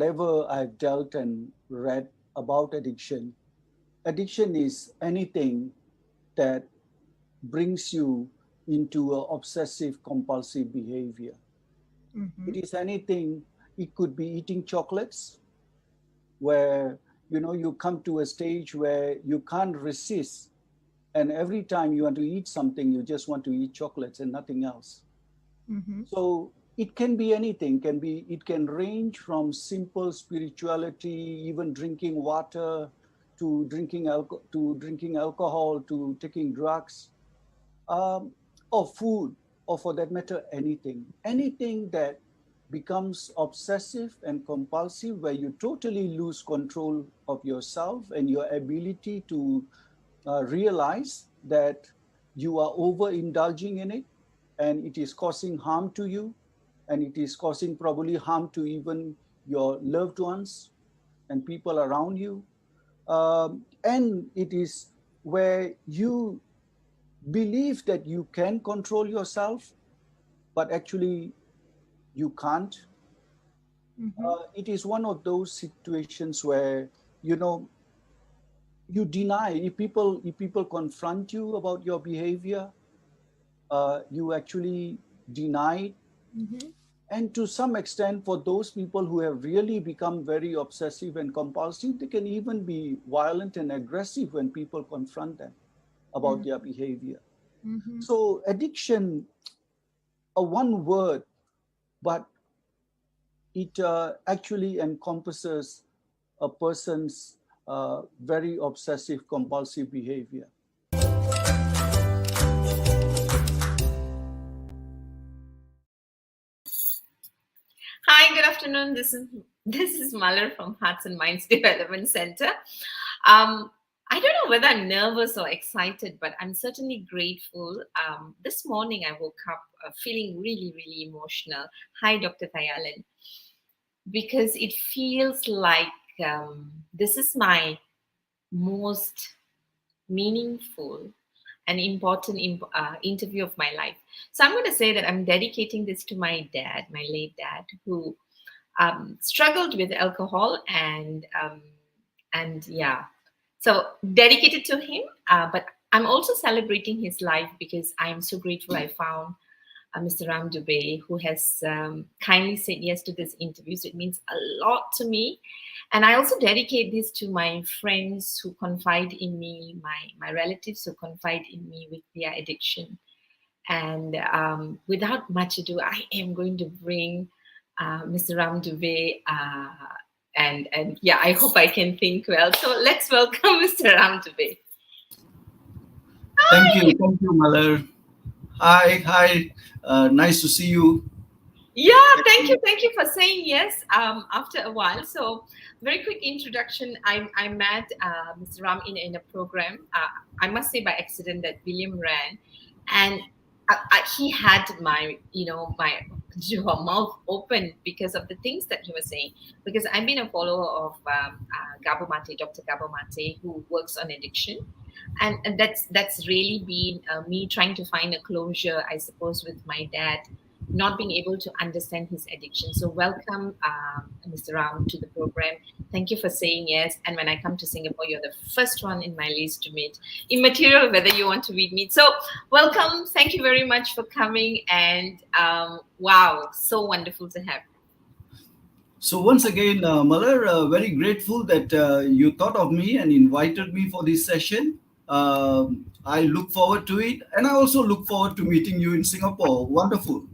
whatever I've dealt and read about addiction, addiction is anything that brings you into a obsessive compulsive behavior. Mm-hmm. It is anything, it could be eating chocolates, where you come to a stage where you can't resist, and every time you want to eat something, you just want to eat chocolates and nothing else. Mm-hmm. So it can be anything, it can range from simple spirituality, even drinking water, to drinking alcohol, to taking drugs, um, or food, or for that matter, anything that becomes obsessive and compulsive, where you totally lose control of yourself and your ability to realize that you are overindulging in it, and it is causing harm to you, and it is causing probably harm to even your loved ones and people around you. And it is where you believe that you can control yourself, but actually you can't. Mm-hmm. It is one of those situations where you know you deny. If people confront you about your behavior, you actually deny it. Mm-hmm. And to some extent, for those people who have really become very obsessive and compulsive, they can even be violent and aggressive when people confront them about their behavior. Mm-hmm. So addiction, a one word, but it actually encompasses a person's very obsessive compulsive behavior. Hi, good afternoon. This is Malar from Hearts and Minds Development Center. Um, I don't know whether I'm nervous or excited, but I'm certainly grateful. This morning I woke up feeling really, really emotional. Hi, Dr. Thayalan, because it feels like this is my most meaningful and important interview of my life. So I'm going to say that I'm dedicating this to my dad, my late dad, who struggled with alcohol and yeah, so dedicated to him. But I'm also celebrating his life because I'm so grateful I found Mr. Ram Dubey, who has kindly said yes to this interview. So it means a lot to me. And I also dedicate this to my friends who confide in me, my relatives who confide in me with their addiction. And without much ado, I am going to bring Mr. Ram Dubey. And yeah, I hope I can think well. So let's welcome Mr. Ram Dubey. Thank you, Malar. Hi. Nice to see you. Yeah, thank you for saying yes. After a while, so very quick introduction. I met Mr. Ram in a program. I must say by accident that William ran, and he had my mouth open because of the things that he was saying. Because I've been a follower of Gabo Mate, Dr. Gabo Mate, who works on addiction, and that's really been me trying to find a closure, I suppose, with my dad not being able to understand his addiction. So welcome, Mr. Ram, to the program. Thank you for saying yes. And when I come to Singapore, you're the first one in my list to meet. Immaterial whether you want to meet me. So welcome. Thank you very much for coming. And wow, so wonderful to have you. So once again, Malar, very grateful that you thought of me and invited me for this session. I look forward to it, and I also look forward to meeting you in Singapore. Wonderful.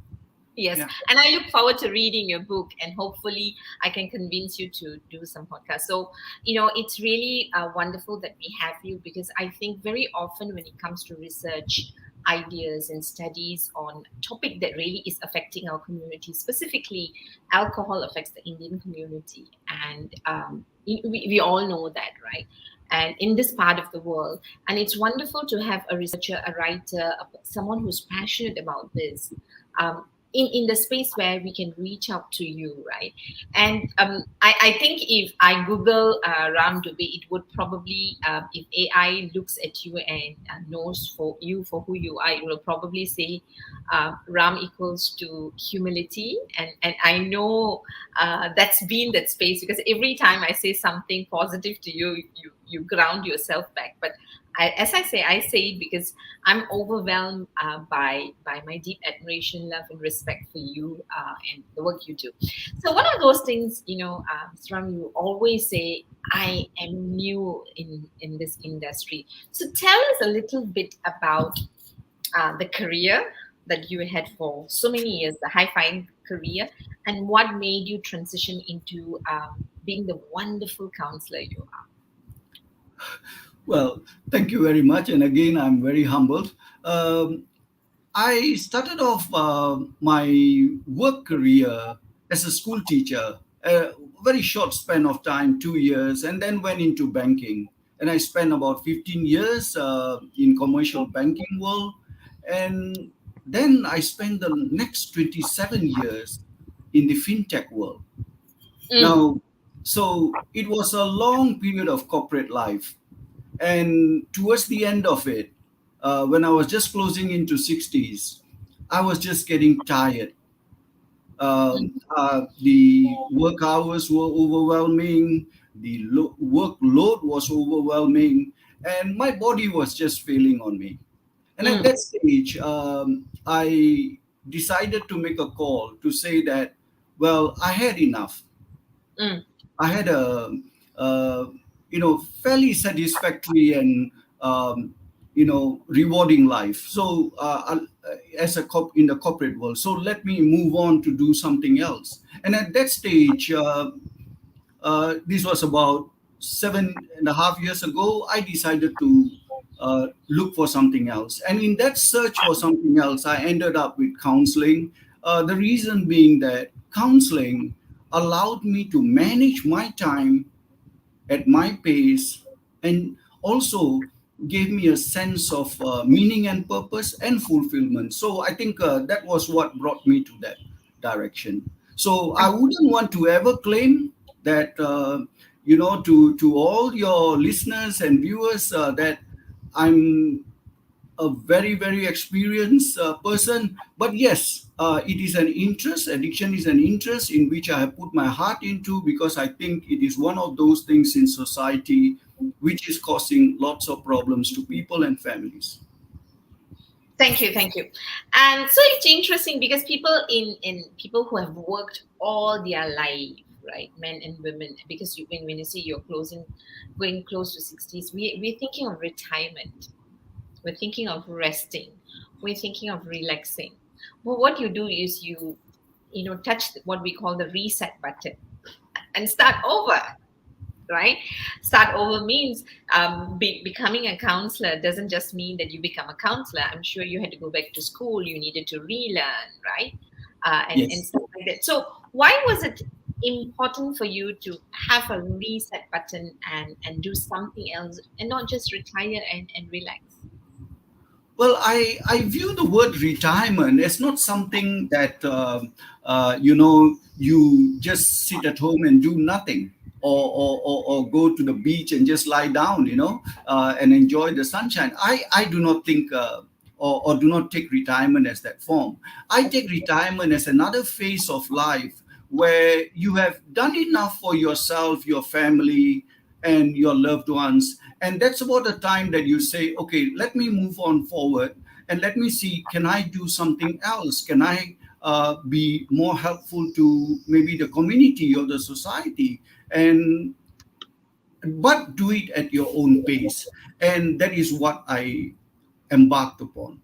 Yes, Yeah. and I look forward to reading your book, and hopefully, I can convince you to do some podcasts. So, it's really wonderful that we have you because I think very often when it comes to research, ideas, and studies on topic that really is affecting our community, specifically, alcohol affects the Indian community, and we all know that, right? And in this part of the world, and it's wonderful to have a researcher, a writer, someone who's passionate about this. Um, in the space where we can reach out to you, right? And I think if I Google Ram Dubey, it would probably, if AI looks at you and knows for you for who you are, it will probably say Ram equals to humility. And I know that's been that space, because every time I say something positive to you, you ground yourself back. But as I say it because I'm overwhelmed by my deep admiration, love, and respect for you and the work you do. So one of those things, Mr. Ram, you always say, I am new in this industry. So tell us a little bit about the career that you had for so many years, the high flying career, and what made you transition into being the wonderful counselor you are. Well, thank you very much. And again, I'm very humbled. Um, I started off my work career as a school teacher, a very short span of time, 2 years, and then went into banking. And I spent about 15 years in commercial banking world. And then I spent the next 27 years in the fintech world. Mm, Now, so it was a long period of corporate life. And towards the end of it, when I was just closing into 60s, I was just getting tired. The work hours were overwhelming, the workload was overwhelming, and my body was just failing on me. And at mm, that stage, I decided to make a call to say that, well, I had enough. mm, I had a fairly satisfactory and rewarding life. So as in the corporate world, so let me move on to do something else. And at that stage, this was about 7.5 years ago. I decided to look for something else, and in that search for something else, I ended up with counseling. The reason being that counseling allowed me to manage my time at my pace, and also gave me a sense of meaning and purpose and fulfillment. So I think that was what brought me to that direction. So I wouldn't want to ever claim that to all your listeners and viewers that I'm a very very experienced person, but yes, it is an interest. Addiction is an interest in which I have put my heart into, because I think it is one of those things in society which is causing lots of problems to people and families. thank you, thank you. And so it's interesting because people in people who have worked all their life, right, men and women, because when you say you're going close to 60s, we're thinking of retirement, we're thinking of resting, we're thinking of relaxing. But what you do is you touch what we call the reset button and start over, right? Start over means becoming a counselor doesn't just mean that you become a counselor. I'm sure you had to go back to school, you needed to relearn, right? And Yes. stuff like that. So why was it important for you to have a reset button and do something else and not just retire and relax? Well, I view the word retirement as not something that, you just sit at home and do nothing, or go to the beach and just lie down, and enjoy the sunshine. I do not think, or do not take retirement as that form. I take retirement as another phase of life where you have done enough for yourself, your family, and your loved ones. And that's about the time that you say, okay, let me move on forward, and let me see, can I do something else? Can I be more helpful to maybe the community or the society? And but do it at your own pace. And that is what I embarked upon.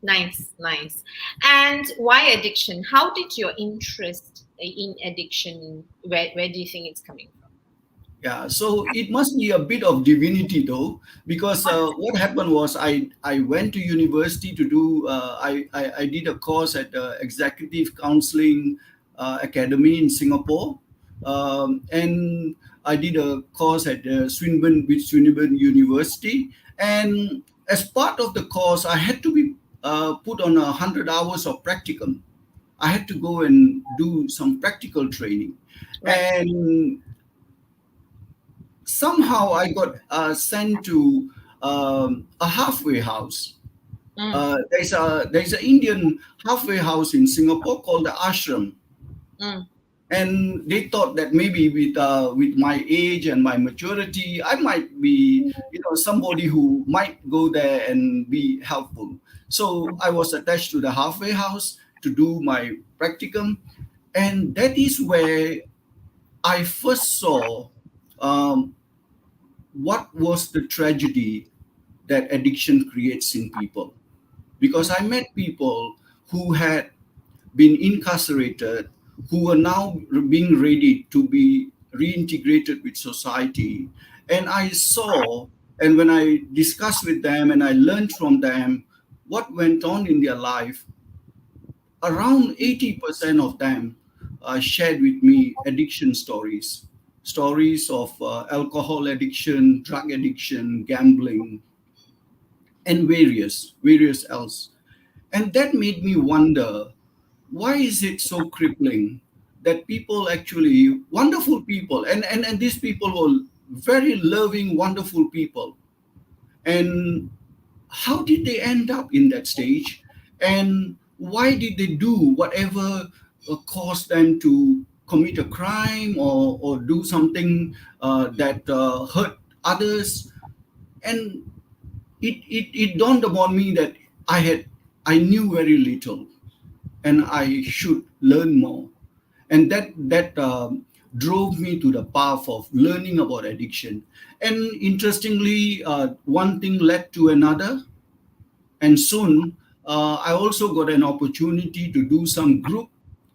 Nice, nice. And why addiction? How did your interest in addiction, where do you think it's coming from? Yeah, so it must be a bit of divinity though, because what happened was I went to university to do I did a course at the Executive Counseling Academy in Singapore, and I did a course at Swinburne University, and as part of the course I had to be put on 100 hours of practicum. I had to go and do some practical training. Right. And somehow I got sent to a halfway house. Mm, There's an Indian halfway house in Singapore called the ashram, mm, and they thought that maybe with my age and my maturity, I might be somebody who might go there and be helpful. So I was attached to the halfway house to do my practicum, and that is where I first saw um, what was the tragedy that addiction creates in people. Because I met people who had been incarcerated, who are now being ready to be reintegrated with society. And I saw, and when I discussed with them and I learned from them what went on in their life, around 80% of them shared with me addiction stories. Stories of alcohol addiction, drug addiction, gambling, and various else. And that made me wonder, why is it so crippling that people actually, wonderful people, and these people were very loving, wonderful people. And how did they end up in that stage? And why did they do whatever caused them to commit a crime or do something that hurt others? And it dawned upon me that I knew very little and I should learn more. And that drove me to the path of learning about addiction. And interestingly, one thing led to another, and soon I also got an opportunity to do some group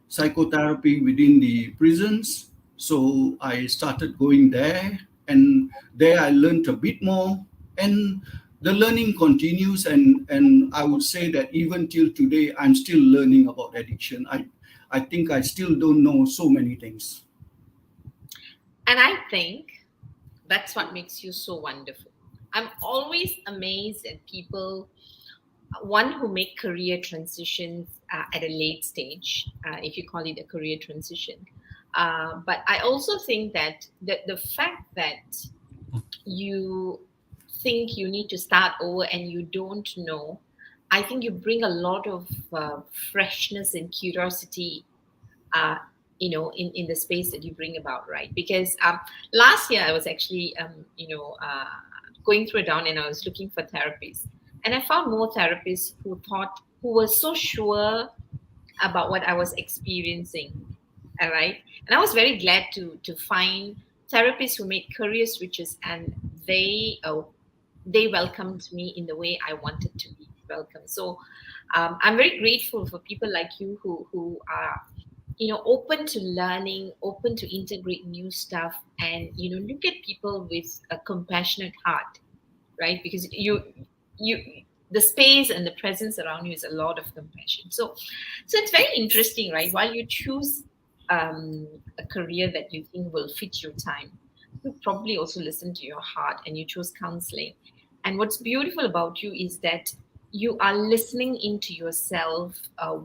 psychotherapy within the prisons. So I started going there, and there I learned a bit more. And the learning continues. And I would say that even till today, I'm still learning about addiction. I think I still don't know so many things. and I think that's what makes you so wonderful. I'm always amazed at people, one who make career transitions at a late stage, if you call it a career transition. But I also think that the fact that you think you need to start over and you don't know, I think you bring a lot of freshness and curiosity, uh, in the space that you bring about, right? Because last year I was actually, going through it down, and I was looking for therapists, and I found more therapists who were so sure about what I was experiencing. All right. And I was very glad to find therapists who made career switches, and they welcomed me in the way I wanted to be welcomed. So I'm very grateful for people like you who are open to learning, open to integrate new stuff, and look at people with a compassionate heart, right? Because you the space and the presence around you is a lot of compassion. So it's very interesting, right? While you choose a career that you think will fit your time, you probably also listen to your heart, and you chose counseling. And what's beautiful about you is that you are listening into yourself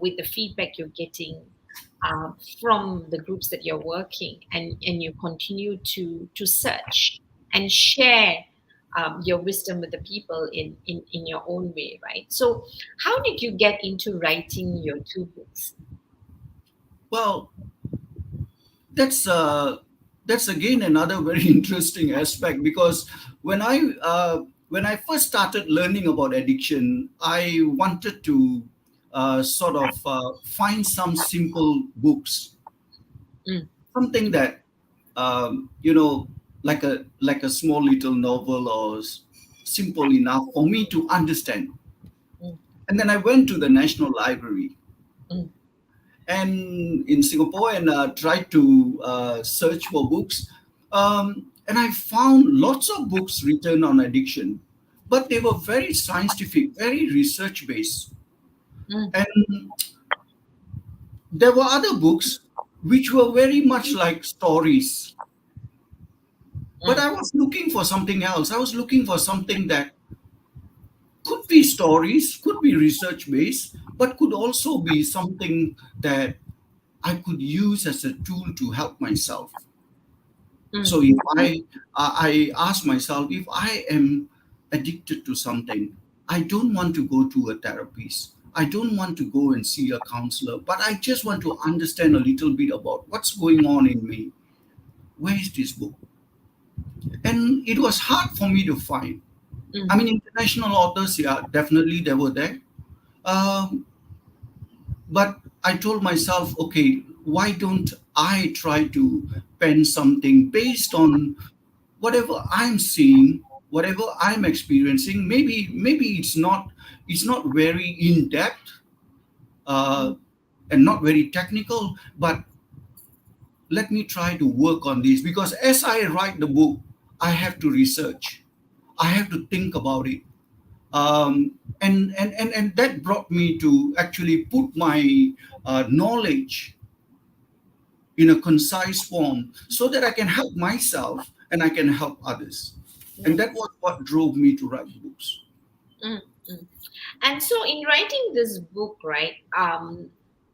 with the feedback you're getting from the groups that you're working, and you continue to search and share your wisdom with the people in your own way, right? So how did you get into writing your two books? Well, that's uh, that's again another very interesting aspect, because when I first started learning about addiction, I wanted to sort of find some simple books, Mm, something that like a small little novel or simple enough for me to understand. mm, And then I went to the National Library mm, and in Singapore and tried to search for books. And I found lots of books written on addiction, but they were very scientific, very research based. mm, And there were other books which were very much like stories. But mm, I was looking for something else. I was looking for something that could be stories, could be research based, but could also be something that I could use as a tool to help myself. So if I ask myself, if I am addicted to something, I don't want to go to a therapist. I don't want to go and see a counselor, but I just want to understand a little bit about what's going on in me. Where is this book? And it was hard for me to find. I mean, international authors, yeah, definitely they were there. Um, but I told myself, okay, why don't I try to pen something based on whatever I'm seeing, whatever I'm experiencing? Maybe it's not very in depth, uh, and not very technical, but let me try to work on this, because as I write the book, I have to research, I have to think about it. And that brought me to actually put my knowledge in a concise form so that I can help myself and I can help others. And that was what drove me to write books. Mm, mm. And so, in writing this book, right,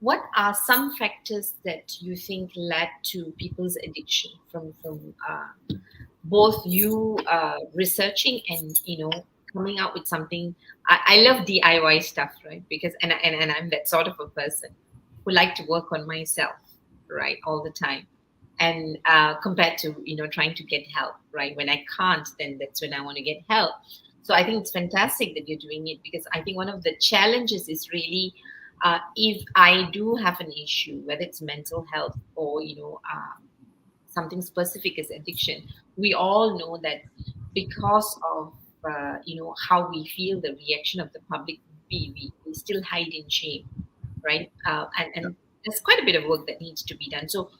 what are some factors that you think led to people's addiction from both you researching and coming out with something? I love DIY stuff, right? Because and I'm that sort of a person who like to work on myself, right, all the time. And compared to trying to get help, right? When I can't, then that's when I want to get help. So I think it's fantastic that you're doing it, because I think one of the challenges is really if I do have an issue, whether it's mental health or something specific as addiction, we all know that because of how we feel the reaction of the public would be, we still hide in shame, right? And there's quite a bit of work that needs to be done. So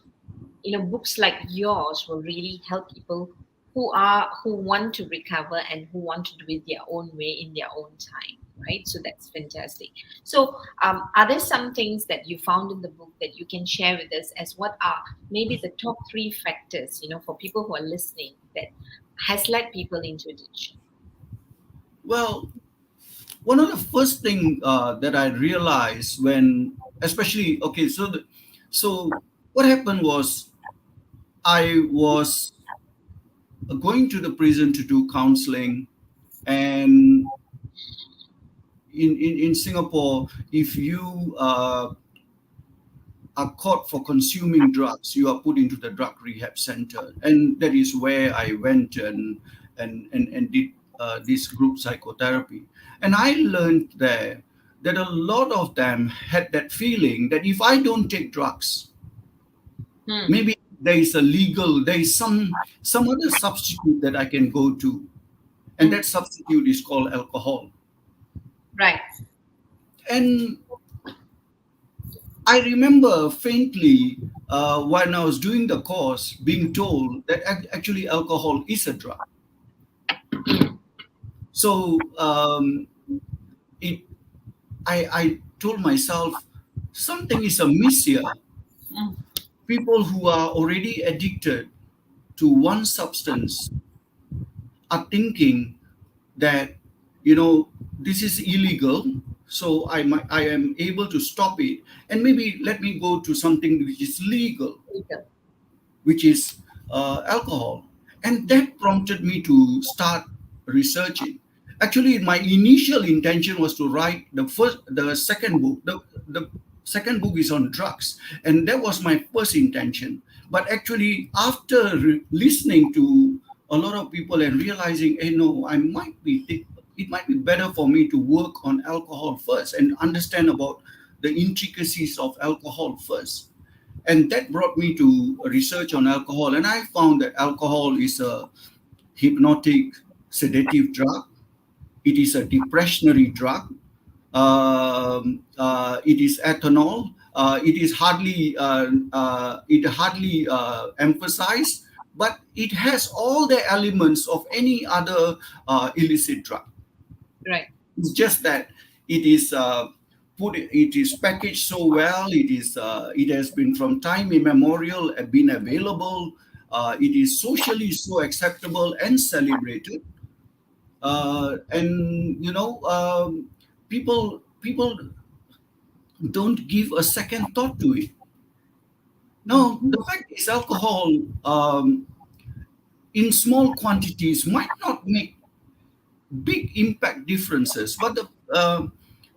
books like yours will really help people who want to recover and who want to do it their own way in their own time, right? So that's fantastic. So are there some things that you found in the book that you can share with us, as what are maybe the top three factors for people who are listening that has led people into addiction? Well, one of the first thing that I realized when, especially, okay, so what happened was I was going to the prison to do counseling, and in Singapore, if you are caught for consuming drugs, you are put into the drug rehab center, and that is where I went and did this group psychotherapy. And I learned there that a lot of them had that feeling that if I don't take drugs, maybe there is some other substitute that I can go to, and that substitute is called alcohol. Right. And I remember faintly when I was doing the course being told that actually alcohol is a drug. So it, I told myself something is amiss here. People who are already addicted to one substance are thinking that this is illegal, so I am able to stop it, and maybe let me go to something which is legal, which is alcohol. And that prompted me to start researching. Actually, my initial intention was to write the second book. The second book is on drugs, and that was my first intention. But actually, after listening to a lot of people and realizing, hey, no, it might be better for me to work on alcohol first and understand about the intricacies of alcohol first. And that brought me to research on alcohol. And I found that alcohol is a hypnotic sedative drug. It is a depressionary drug. It is ethanol. It hardly emphasized, but it has all the elements of any other illicit drug. Right. It's just that it is it is packaged so well. It has been from time immemorial been available. It is socially so acceptable and celebrated. And people don't give a second thought to it. Now, the fact is, alcohol in small quantities might not make big impact differences, but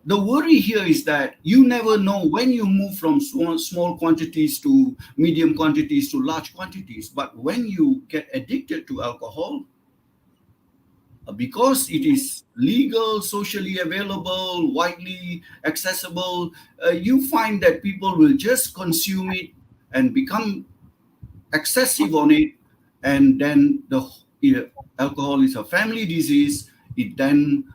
the worry here is that you never know when you move from small quantities to medium quantities to large quantities. But when you get addicted to alcohol, because it is legal, socially available, widely accessible, you find that people will just consume it and become excessive on it, and then alcohol is a family disease. It then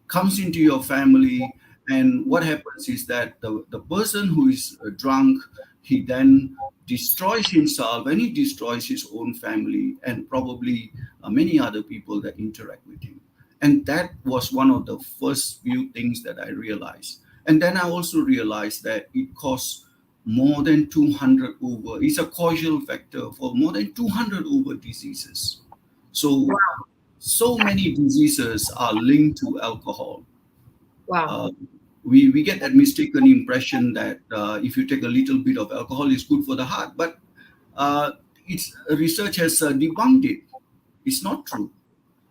comes into your family, and what happens is that the person who is drunk, he then destroys himself, and he destroys his own family, and probably many other people that interact with him. And that was one of the first few things that I realized. And then I also realized that it costs more than 200 over. It's a causal factor for more than 200 over diseases. So, so many diseases are linked to alcohol. Wow. We get that mistaken impression that if you take a little bit of alcohol, it's good for the heart. But research has debunked it. It's not true.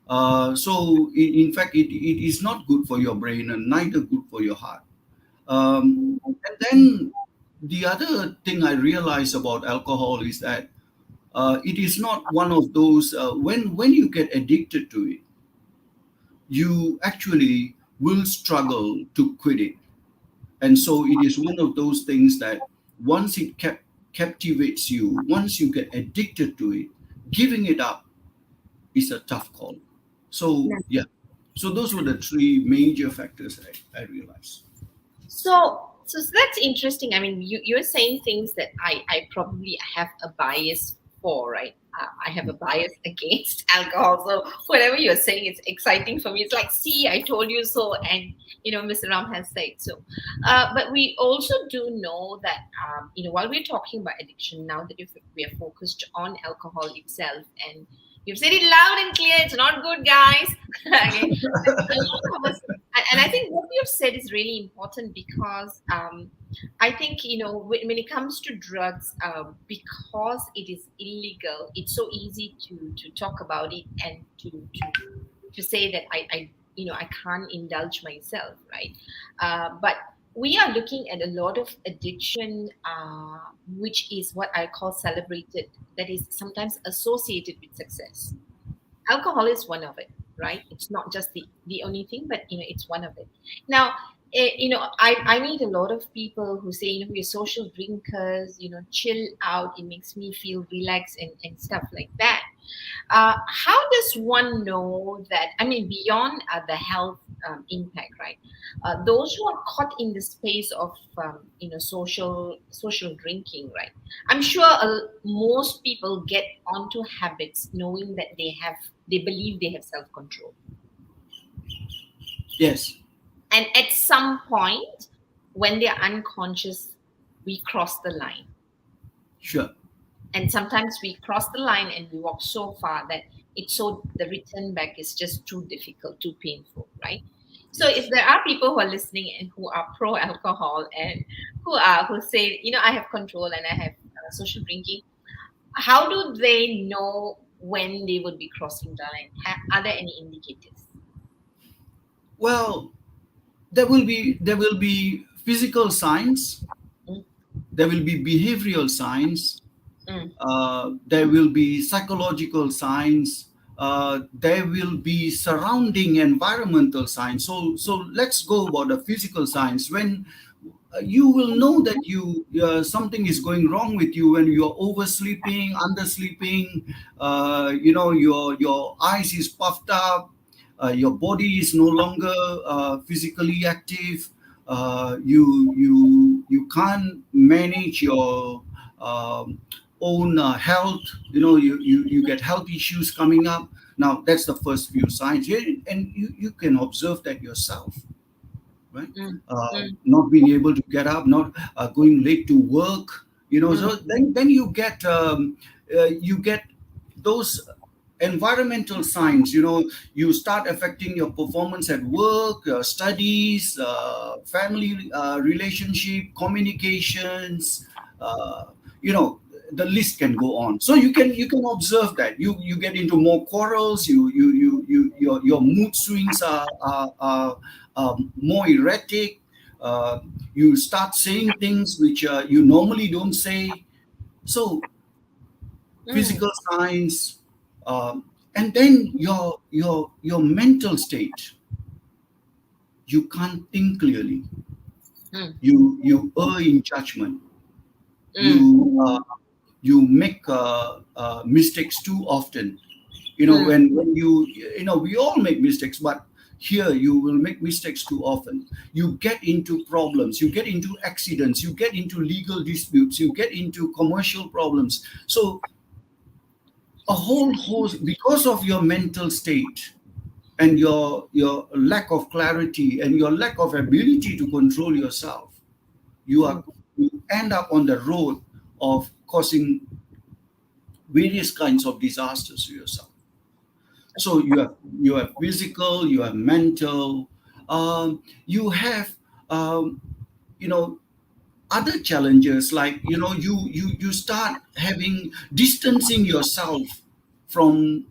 So, in fact, it is not good for your brain and neither good for your heart. And then the other thing I realize about alcohol is that it is not one of those, when you get addicted to it, you actually will struggle to quit it. And so it is one of those things that once it captivates you, once you get addicted to it, giving it up is a tough call. So, yeah. So those were the three major factors I realized. So that's interesting. I mean, you're saying things that I probably have a bias for, right? I have a bias against alcohol. So whatever you're saying is exciting for me. It's like, see, I told you so, and Mr. Ram has said so. But we also do know that while we're talking about addiction, now that we are focused on alcohol itself, and you've said it loud and clear, it's not good, guys. Okay. A lot of us, and I think what you've said is really important because I think when it comes to drugs, because it is illegal, it's so easy to talk about it and to say that I can't indulge myself, right? But we are looking at a lot of addiction, which is what I call celebrated, that is sometimes associated with success. Alcohol is one of it, right? It's not just the only thing, but it's one of it. Now, I meet a lot of people who say, we're social drinkers, chill out, it makes me feel relaxed and stuff like that. How does one know that? I mean, beyond the health impact, right? Those who are caught in the space of social drinking, right? I'm sure most people get onto habits knowing that they believe they have self control, Yes. and at some point, when they're unconscious, we cross the line. Sure. And sometimes we cross the line and we walk so far that the return back is just too difficult, too painful, right? So if there are people who are listening and who are pro alcohol and who say, I have control and I have social drinking, how do they know when they would be crossing the line? Are there any indicators? Well, there will be physical signs, Mm. there will be behavioral signs, Mm. there will be psychological signs, there will be surrounding environmental signs. So let's go about the physical signs. When you will know that something is going wrong with you when you're oversleeping, undersleeping, your eyes is puffed up, your body is no longer physically active, you can't manage your own health, you get health issues coming up. Now that's the first few signs. Yeah, and you can observe that yourself, right? Mm. Not being able to get up, not going late to work, so then you get those environmental signs, you start affecting your performance at work, your studies, family relationship, communications, uh, you know the list can go on. So you can observe that you get into more quarrels, your mood swings are more erratic. You start saying things which you normally don't say. So Mm, physical signs, and then your mental state. You can't think clearly. mm, You err in judgment. mm, You make mistakes too often. mm, When we all make mistakes, but here you will make mistakes too often. You get into problems, you get into accidents, you get into legal disputes, you get into commercial problems. So a whole host, because of your mental state and your lack of clarity and your lack of ability to control yourself, you mm. are you end up on the road of causing various kinds of disasters to yourself. So you have physical, you have mental, you have um, you know other challenges, like you start having distancing yourself from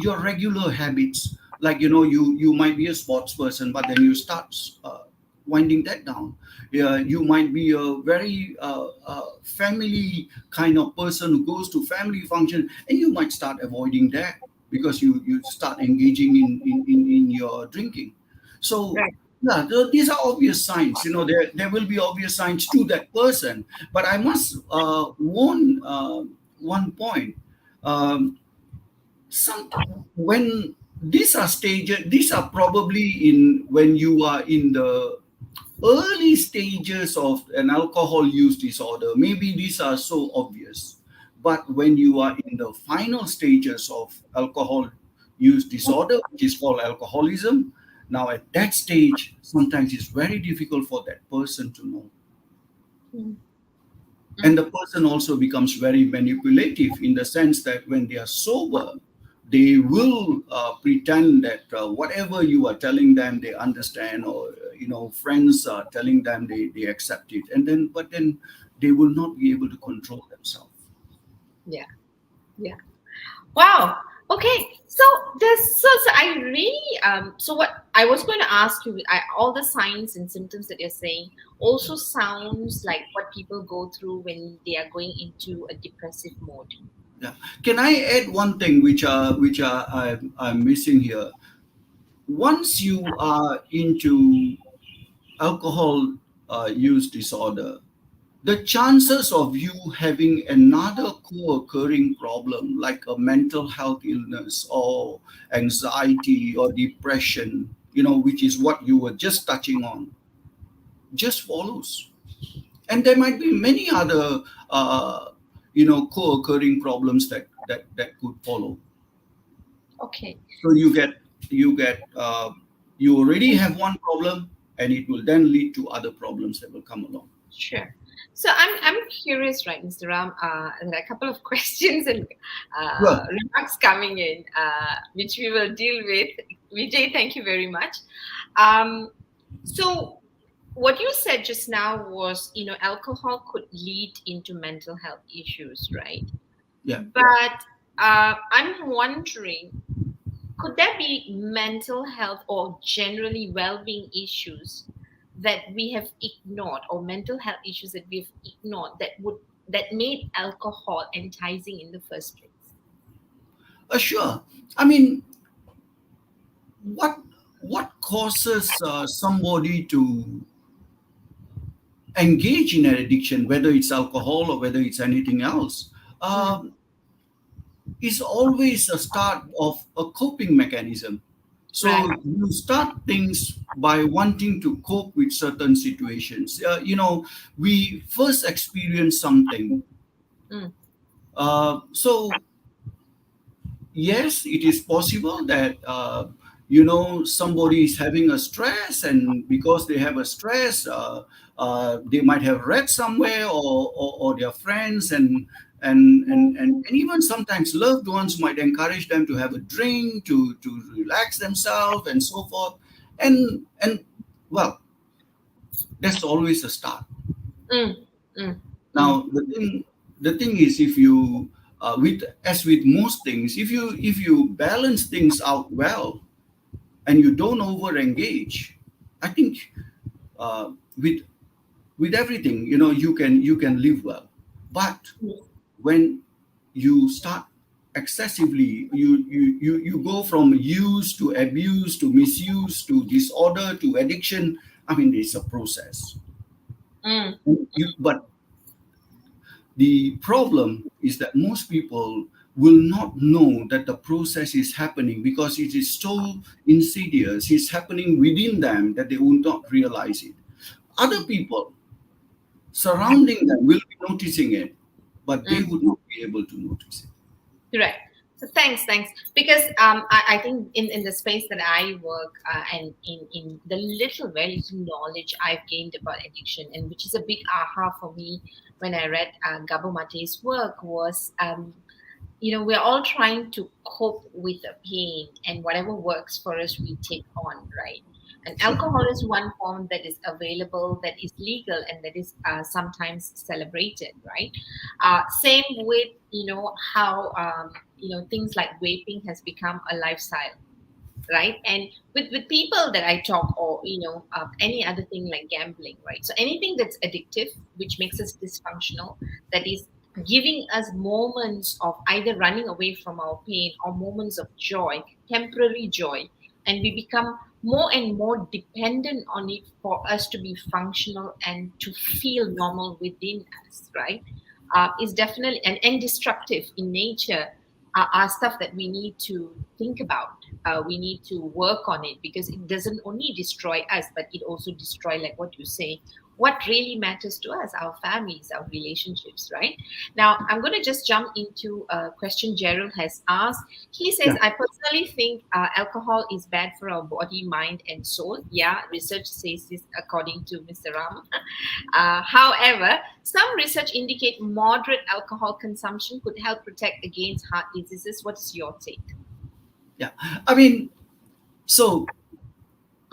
your regular habits. Like you might be a sports person, but then you start winding that down. Yeah, you might be a very family kind of person who goes to family function, and you might start avoiding that because you start engaging in your drinking. So Right. yeah, these are obvious signs. There will be obvious signs to that person. But I must warn one point. Um, some when these are stages, these are probably in when you are in the early stages of an alcohol use disorder. Maybe these are so obvious. But when you are in the final stages of alcohol use disorder, which is called alcoholism, now at that stage, sometimes it's very difficult for that person to know. Mm, mm. And the person also becomes very manipulative, in the sense that when they are sober, they will pretend that whatever you are telling them they understand, or friends are telling them they accept it, but then they will not be able to control themselves. Yeah. Yeah. Wow. Okay. So so I really so what I was going to ask you, all the signs and symptoms that you're saying also sounds like what people go through when they are going into a depressive mode. Yeah. Can I add one thing I'm missing here? Once you are into alcohol use disorder, the chances of you having another co-occurring problem like a mental health illness or anxiety or depression, which is what you were just touching on, just follows. And there might be many other co-occurring problems that could follow. Okay. So you already have one problem, and it will then lead to other problems that will come along. Sure. So I'm curious, right, Mr. Ram? And there are a couple of questions and Well, remarks coming in, which we will deal with. Vijay, thank you very much. Um, so what you said just now was, alcohol could lead into mental health issues, right? yeah. But I'm wondering, could there be mental health or generally well-being issues that we have ignored, or mental health issues that we've ignored, that made alcohol enticing in the first place? Sure. I mean, what what causes somebody to engage in an addiction, whether it's alcohol or whether it's anything else, Mm, um, is always a start of a coping mechanism. right. So you start things by wanting to cope with certain situations. We first experience something. Mm, So yes, it is possible that somebody is having a stress, and because they have a stress, they might have read somewhere, or their friends, and and even sometimes loved ones might encourage them to have a drink to relax themselves and so forth, and well, that's always a start. Mm, mm, mm, Now the thing is, if you with as with most things, if you balance things out well and you don't over engage, I think uh, with with everything, you can live well. But mm. when you start excessively, you go from use to abuse to misuse to disorder to addiction. I mean, it's a process. Mm. But the problem is that most people will not know that the process is happening because it is so insidious. It's happening within them that they will not realize it. Other people surrounding them will be noticing it, but they Mm. would not be able to notice it. Correct. So thanks. Because I think in the space that I work and in the little, very little knowledge I've gained about addiction, and which is a big aha for me when I read Gabo Mate's work, was we're all trying to cope with the pain, and whatever works for us we take on, right? And alcohol is one form that is available, that is legal, and that is sometimes celebrated, right? Same with how things like vaping has become a lifestyle, right? And with people that I talk, or any other thing like gambling, right? So anything that's addictive, which makes us dysfunctional, that is giving us moments of either running away from our pain or moments of joy, temporary joy, and we become more and more dependent on it for us to be functional and to feel normal within us, right? Is definitely and destructive in nature, are stuff that we need to think about. We need to work on it, because it doesn't only destroy us, but it also destroy, like what you say, what really matters to us, our families, our relationships, right? Now I'm going to just jump into a question Gerald has asked. He says, Yeah. I personally think alcohol is bad for our body, mind, and soul. Yeah, research says this according to Mr. Ram. However, some research indicate moderate alcohol consumption could help protect against heart diseases. What's your take? Yeah. I mean, so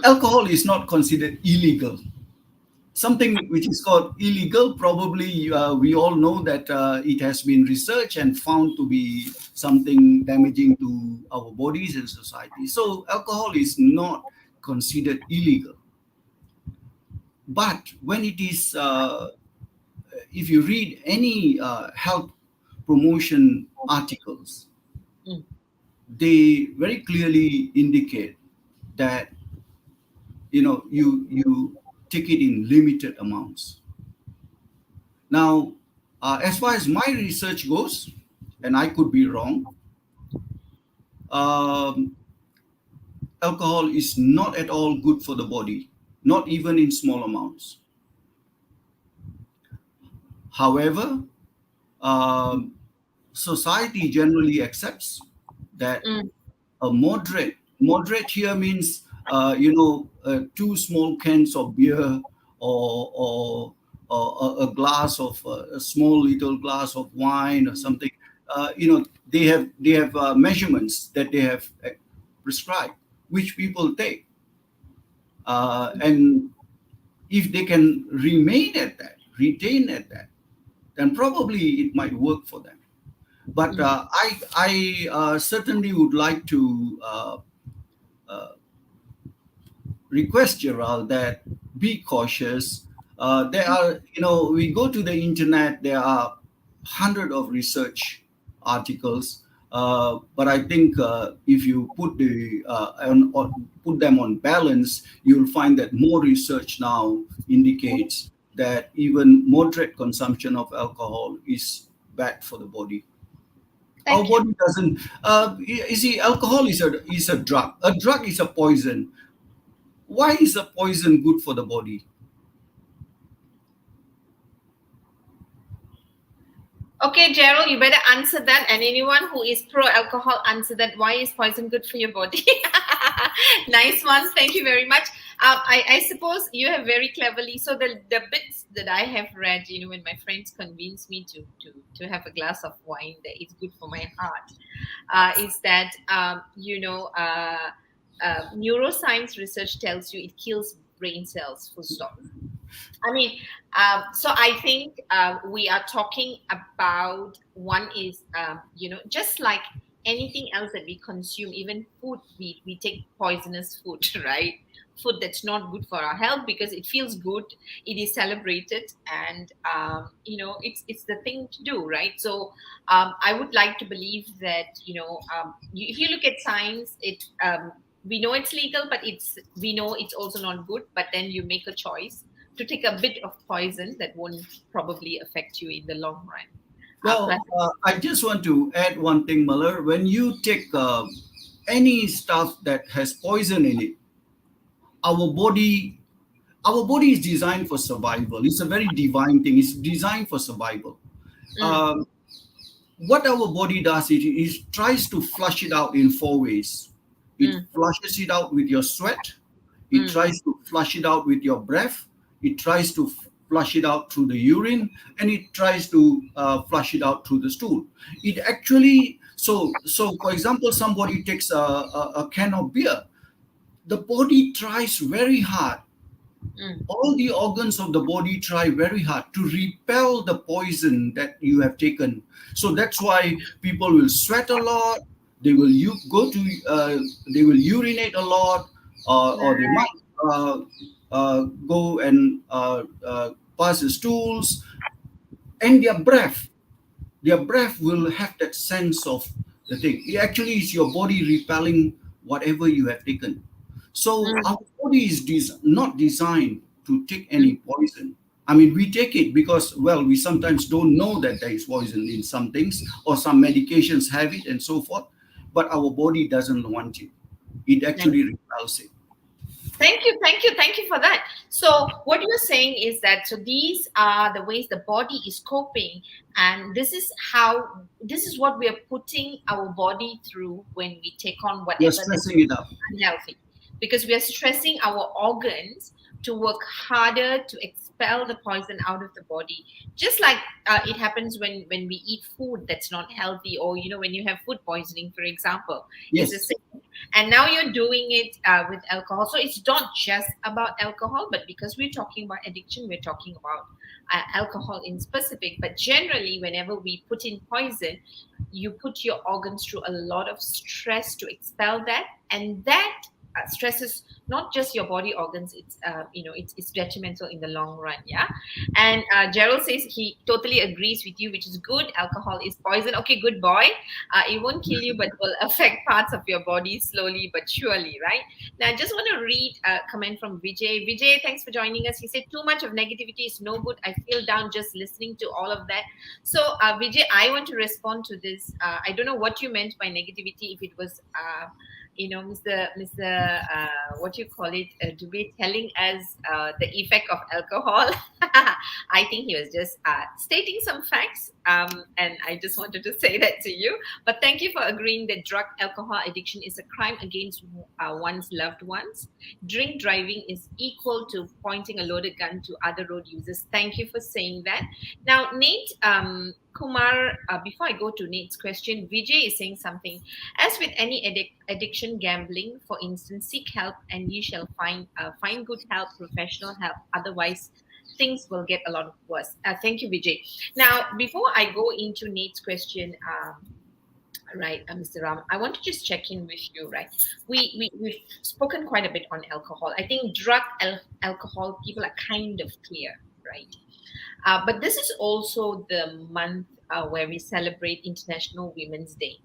alcohol is not considered illegal. Something which is called illegal, probably we all know that it has been researched and found to be something damaging to our bodies and society. So alcohol is not considered illegal. But when it is, if you read any health promotion articles, Mm, they very clearly indicate that you take it in limited amounts. Now, as far as my research goes, and I could be wrong, um, alcohol is not at all good for the body, not even in small amounts. However, um, society generally accepts that mm, a moderate here means two small cans of beer, or a glass of a small little glass of wine or something. They have measurements that they have prescribed, which people take, and if they can retain at that, then probably it might work for them. But mm. I certainly would like to uh, request Gerald that be cautious. We go to the internet, there are hundred of research articles, but I think if you put them on balance, you'll find that more research now indicates that even moderate consumption of alcohol is bad for the body. Our Thank you. body doesn't. You see, alcohol is a drug. A drug is a poison. Why is a poison good for the body? Okay, Gerald, you better answer that. And anyone who is pro alcohol, answer that. Why is poison good for your body? Nice one. Thank you very much. I suppose you have very cleverly. So the bits that I have read, when my friends convince me to have a glass of wine that is good for my heart, is that neuroscience research tells you it kills brain cells. Full stop. I mean, so I think we are talking about one is, just like anything else that we consume, even food, we take poisonous food, right? Food that's not good for our health because it feels good, it is celebrated, and it's the thing to do, right? So I would like to believe that if you look at science, we know it's legal, but we know it's also not good. But then you make a choice to take a bit of poison that won't probably affect you in the long run. Well, I just want to add one thing, Muller. When you take any stuff that has poison in it, our body, our body is designed for survival. It's a very divine thing. It's designed for survival. Um, what our body does is tries to flush it out in four ways. It flushes it out with your sweat. It tries to flush it out with your breath. It tries to flush it out through the urine, and it tries to flush it out through the stool. It actually, so for example, somebody takes a can of beer. The body tries very hard. All the organs of the body try very hard to repel the poison that you have taken. So that's why people will sweat a lot. They will they will urinate a lot, or they might go and pass the stools, and their breath will have that sense of the thing. It actually is your body repelling whatever you have taken. So our body is not designed to take any poison. I mean, we take it because, well, we sometimes don't know that there is poison in some things, or some medications have it and so forth, but our body doesn't want it. It actually repels it. Thank you for that. So what you're saying is that these are the ways the body is coping, and this is what we are putting our body through when we take on You're whatever that stressing it up. is unhealthy, because we are stressing our organs to work harder to expel the poison out of the body. Just like it happens when we eat food that's not healthy, or when you have food poisoning, for example. It's the Yes. same. And now you're doing it with alcohol. So it's not just about alcohol, but because we're talking about addiction, we're talking about alcohol in specific. But generally, whenever we put in poison, you put your organs through a lot of stress to expel that, and that stresses not just your body organs. It's detrimental in the long run. Yeah. And Gerald says he totally agrees with you, which is good. Alcohol is poison. Okay, good boy. It won't kill you, but will affect parts of your body slowly but surely, right? Now I just want to read a comment from Vijay. Vijay, thanks for joining us. He said too much of negativity is no good. I feel down just listening to all of that. So Vijay, I want to respond to this. I don't know what you meant by negativity. If it was Mr. What you call it, Dubey telling us the effect of alcohol. I think he was just stating some facts, and I just wanted to say that to you. But thank you for agreeing that drug alcohol addiction is a crime against one's loved ones. Drink driving is equal to pointing a loaded gun to other road users. Thank you for saying that. Now, Nate, Kumar, before I go to Nate's question, Vijay is saying something. As with any addiction, gambling, for instance, seek help and you shall find good help, professional help. Otherwise, things will get a lot worse. Thank you, Vijay. Now, before I go into Nate's question, right, Mr. Ram, I want to just check in with you, right? We've spoken quite a bit on alcohol. I think drug, alcohol, people are kind of clear, right? But this is also the month where we celebrate International Women's Day,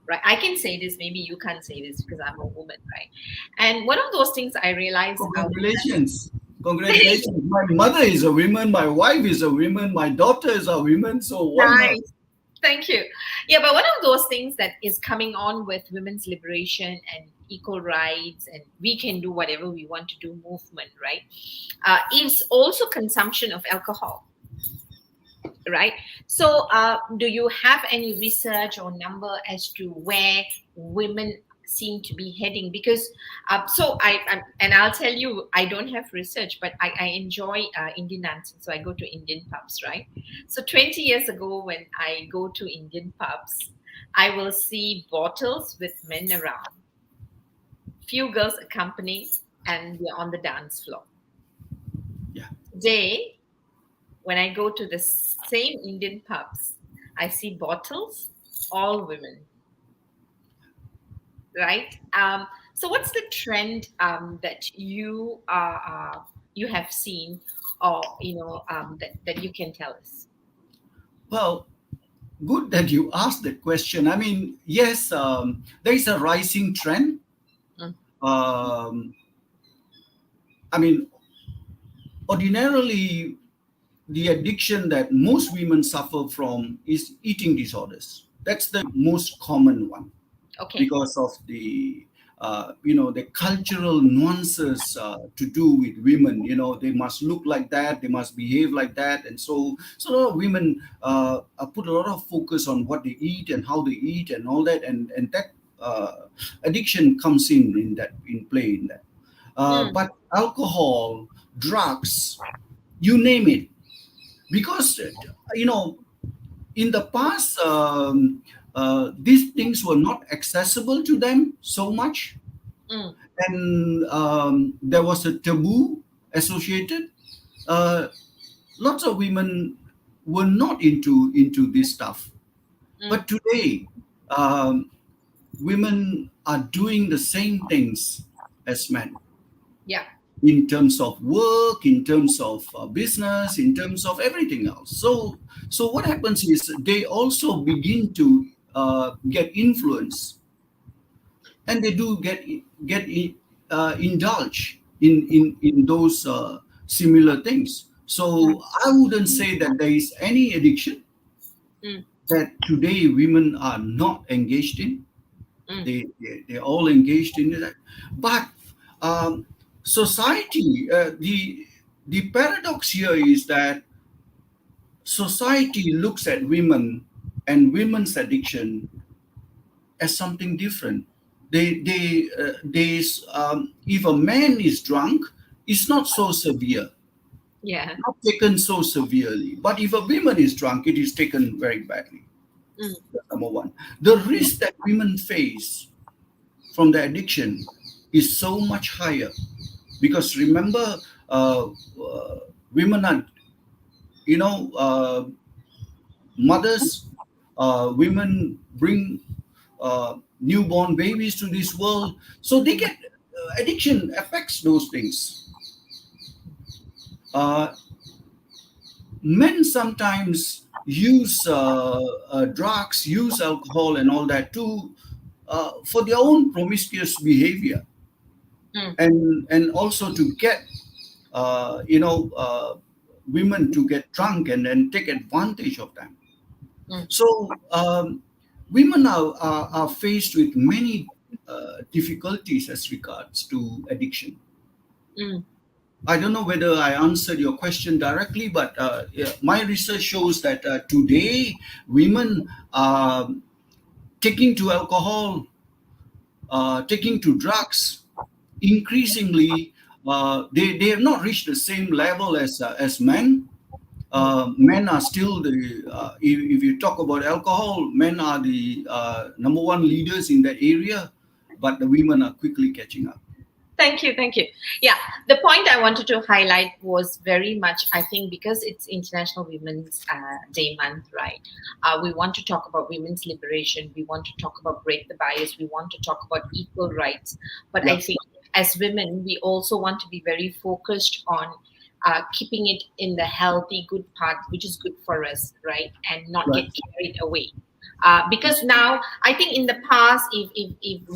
right? I can say this, maybe you can't say this because I'm a woman, right? And one of those things I realized. Congratulations. Congratulations. My mother is a woman. My wife is a woman. My daughter is a woman. So why not? Nice. Thank you. Yeah, but one of those things that is coming on with women's liberation and equal rights and we can do whatever we want to do movement, right, is also consumption of alcohol, right? So do you have any research or number as to where women seem to be heading? Because and I'll tell you, I don't have research, but I enjoy Indian dancing, so I go to Indian pubs, right? So 20 years ago, when I go to Indian pubs, I will see bottles with men around, few girls accompanying, and we're on the dance floor. Yeah. Today, when I go to the same Indian pubs, I see bottles, all women, right? So what's the trend that you have seen, or that you can tell us? Well, good that you asked that question. I mean, yes, there is a rising trend. Mm, Um, I mean, ordinarily, the addiction that most women suffer from is eating disorders. That's the most common one okay. because of the the cultural nuances to do with women. They must look like that, they must behave like that, and so a lot of women put a lot of focus on what they eat and how they eat and all that, and that addiction comes in play in that. Mm, But alcohol, drugs, you name it, because you know in the past these things were not accessible to them so much, mm, and there was a taboo associated. uh, Lots of women were not into this stuff, mm. but today um, women are doing the same things as men Yeah. in terms of work, in terms of business, in terms of everything else. So what happens is they also begin to get influence, and they do get indulge in those similar things. Mm, So I wouldn't say that there is any addiction mm, that today women are not engaged in. mm. They're all engaged in it, but um, society, the paradox here is that society looks at women and women's addiction as something different. If a man is drunk, it's not so severe, Yeah. not taken so severely, but if a woman is drunk, it is taken very badly. Mm, That's number one. The mm. risk that women face from the addiction is so much higher, because remember, uh, uh, women are, you know uh, mothers. Women bring newborn babies to this world, so they get addiction affects those things. uh, Men sometimes use drugs, use alcohol and all that too, for their own promiscuous behavior, Mm, and also to get uh, you know, uh, women to get drunk and then take advantage of them. mm, So women are faced with many difficulties as regards to addiction. mm. I don't know whether I answered your question directly, but yeah, my research shows that today women are taking to alcohol, taking to drugs increasingly. They have not reached the same level as men. Men are still if you talk about alcohol, men are the number one leaders in that area, but the women are quickly catching up. Thank you, thank you. Yeah, the point I wanted to highlight was very much, I think, because it's International Women's Day month, right? We want to talk about women's liberation. We want to talk about break the bias. We want to talk about equal rights. But I Yeah, think as women, we also want to be very focused on keeping it in the healthy, good part, which is good for us, right? And not right. get carried away. Because now I think in the past, if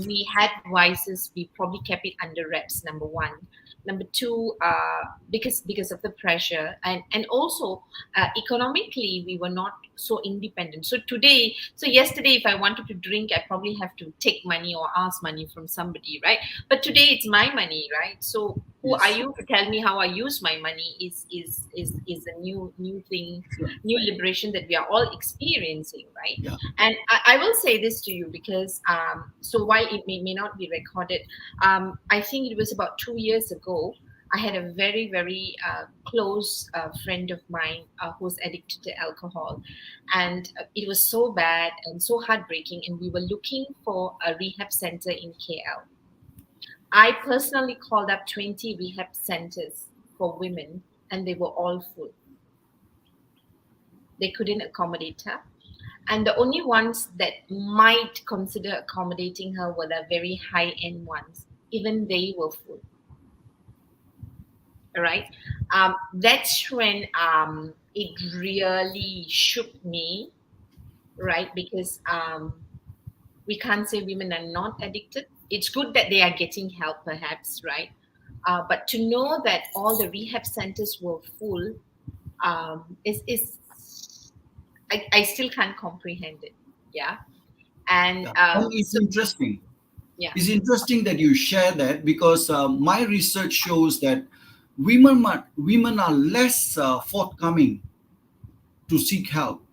we had vices, we probably kept it under wraps. Number one, number two, because of the pressure, and also economically we were not so independent. So today, so yesterday, if I wanted to drink, I probably have to take money or ask money from somebody, right? But today it's my money, right? So Who are Yes. you to tell me how I use my money is a new thing, Sure. new liberation that we are all experiencing, right? Yeah. And I will say this to you because so while it may not be recorded, I think it was about 2 years ago. I had a very close friend of mine who was addicted to alcohol, and it was so bad and so heartbreaking. And we were looking for a rehab center in KL. I personally called up 20 rehab centers for women, and they were all full. They couldn't accommodate her. And the only ones that might consider accommodating her were the very high end ones. Even they were full. All right. That's when it really shook me, right? Because we can't say women are not addicted. It's good that they are getting help, perhaps, right? But to know that all the rehab centers were full is I still can't comprehend it. Yeah, and Yeah. And it's so interesting. yeah. It's interesting that you share that because my research shows that women are less forthcoming to seek help,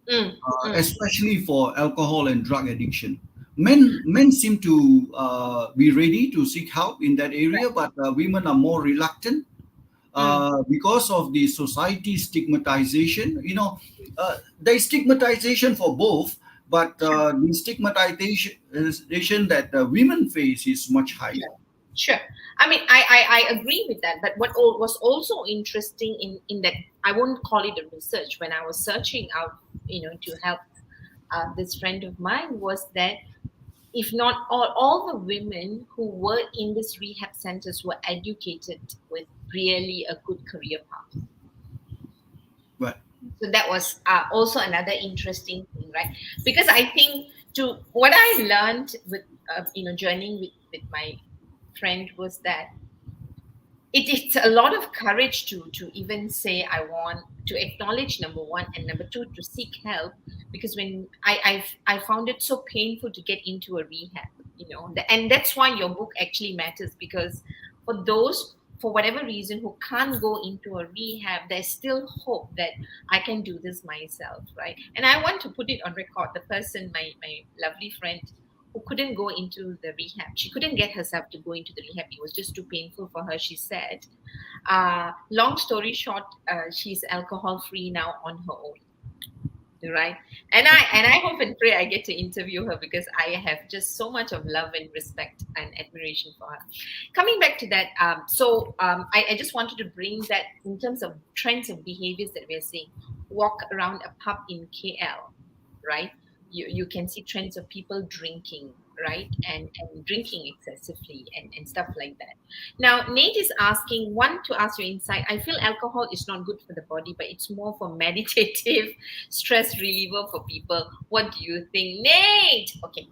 Mm, mm, especially for alcohol and drug addiction. Men seem to be ready to seek help in that area, right. but women are more reluctant Mm, because of the society stigmatization. There is stigmatization for both, but sure, the stigmatization that women face is much higher. sure, sure. I mean, I agree with that. But what was also interesting in that, I won't call it a research. When I was searching out, to help this friend of mine, was that if not all the women who were in these rehab centers were educated with really a good career path. Right. So that was also another interesting thing, right? Because I think to what I learned with journeying with my friend was that it's a lot of courage to even say I want to acknowledge, number one, and number two, to seek help. Because when I found it so painful to get into a rehab, and that's why your book actually matters, because for those, for whatever reason, who can't go into a rehab, there's still hope that I can do this myself, right? And I want to put it on record, the person, my lovely friend who couldn't go into the rehab. She couldn't get herself to go into the rehab. It was just too painful for her, she said. Long story short, she's alcohol free now on her own. Right. And I hope and pray I get to interview her, because I have just so much of love and respect and admiration for her. Coming back to that, I just wanted to bring that in terms of trends of behaviors that we're seeing. Walk around a pub in KL, right? You can see trends of people drinking, right? And drinking excessively and stuff like that. Now, Nate is asking, one, to ask your insight. I feel alcohol is not good for the body, but it's more for meditative stress reliever for people. What do you think, Nate? Okay,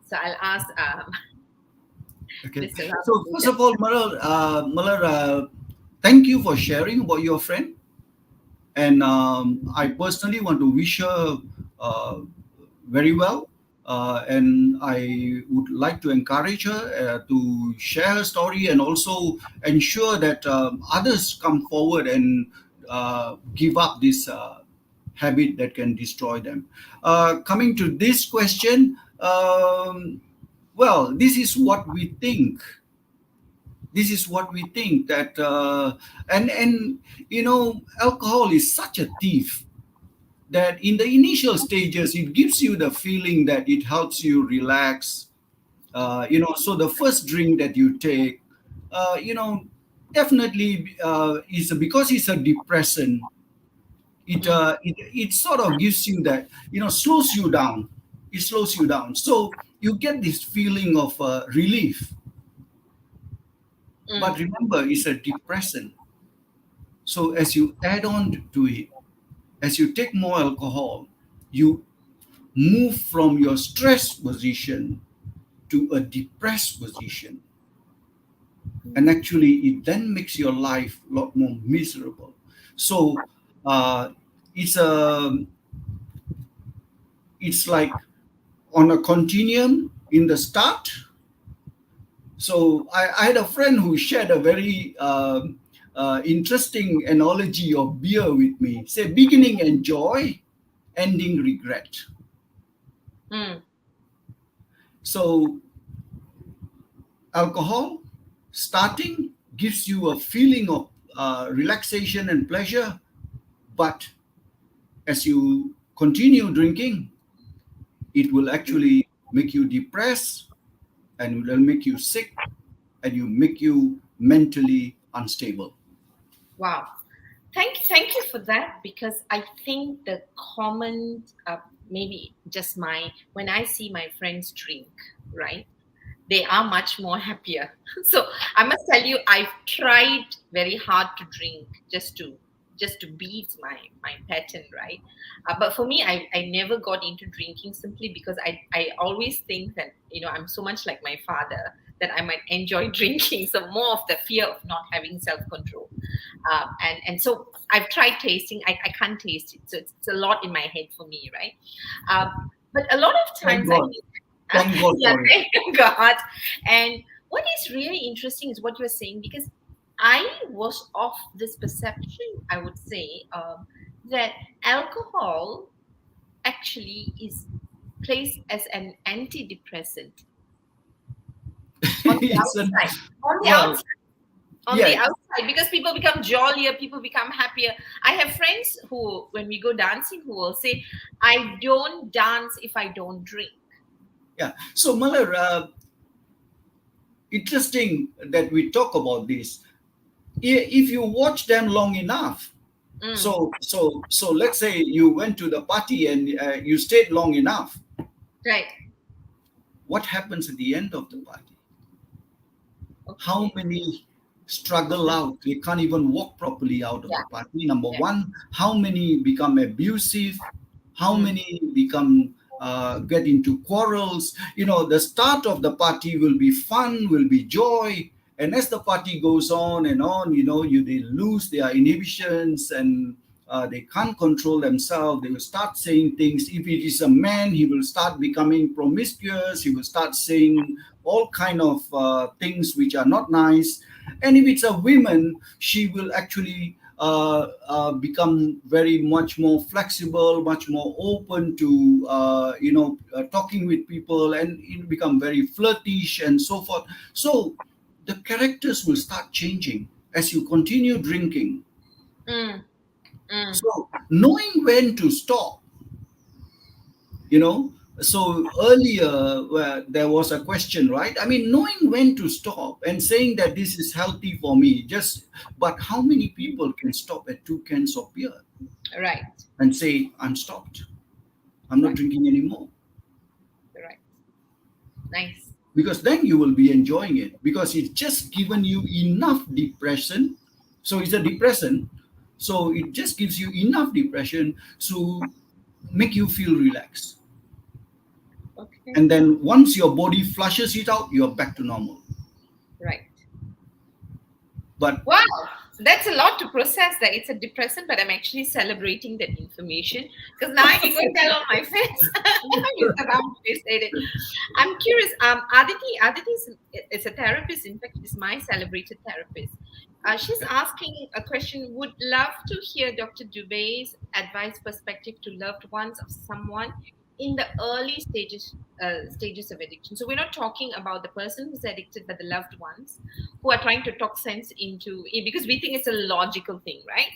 so I'll ask Okay. Mr. Ram So to first just of all, Malar, thank you for sharing about your friend, and I personally want to wish her uh, very well. And I would like to encourage her to share her story and also ensure that others come forward and give up this habit that can destroy them. Coming to this question, well, this is what we think. This is what we think that, and alcohol is such a thief that in the initial stages it gives you the feeling that it helps you relax. So the first drink that you take, definitely is because it's a depressant. mm, It sort of gives you that, slows you down. It slows you down, so you get this feeling of relief. mm, But remember, it's a depressant. So as you add on to it, as you take more alcohol, you move from your stressed position to a depressed position. And actually, it then makes your life a lot more miserable. So uh, it's a it's like on a continuum. In the start, So I had a friend who shared a very interesting analogy of beer with me. Say, beginning enjoy, ending regret. Mm. So alcohol starting gives you a feeling of relaxation and pleasure, but as you continue drinking, it will actually make you depressed and it will make you sick and you make you mentally unstable. Wow. Thank you for that, because I think the common, maybe just my, when I see my friends drink, right? They are much more happier. So I must tell you, I've tried very hard to drink just to beat my pattern, right? But for me, I never got into drinking simply because I always think that, I'm so much like my father that I might enjoy drinking. So more of the fear of not having self-control. And so I've tried tasting. I can't taste it. So it's a lot in my head for me, right? But a lot of Thank times I God. Thank God yeah, for it. thank God. And what is really interesting is what you're saying, because I was of this perception, I would say, that alcohol actually is placed as an antidepressant on the It's a, outside. On the well, outside. On the yeah, outside, because people become jollier, people become happier. I have friends who, when we go dancing, who will say, I don't dance if I don't drink. yeah. So, Malar, interesting that we talk about this. If you watch them long enough, Mm, so let's say you went to the party and you stayed long enough. right. What happens at the end of the party? How Okay. many struggle out? They can't even walk properly out of Yeah. the party. Number Yeah. one, how many become abusive? How Mm. many become get into quarrels? The start of the party will be fun, will be joy, and as the party goes on and on, they lose their inhibitions and they can't control themselves. They will start saying things. If it is a man, he will start becoming promiscuous. He will start saying all kind of things which are not nice. And if it's a woman, she will actually become very much more flexible, much more open to talking with people, and it become very flirtish and so forth. So the characters will start changing as you continue drinking. Mm. Mm. So knowing when to stop, you know so earlier there was a question, right? I mean, knowing when to stop and saying that this is healthy for me, just, but how many people can stop at 2 cans of beer Right. and say, I'm stopped, I'm not Right. drinking anymore? Right. Nice. Because then you will be enjoying it, because it's just given you enough depression. So it's a depressant, so it just gives you enough depression to make you feel relaxed. Okay. And then once your body flushes it out, you're back to normal. Right. But Wow. That's a lot to process, that it's a depressant, but I'm actually celebrating that information, because now I can go and tell on my face. Mr. Ram Dubey said it. I'm curious. Is a therapist. In fact, is my celebrated therapist. She's asking a question. Would love to hear Dr. Dubey's advice perspective to loved ones of someone in the early stages of addiction. So we're not talking about the person who's addicted, but the loved ones who are trying to talk sense into it, because we think it's a logical thing, right?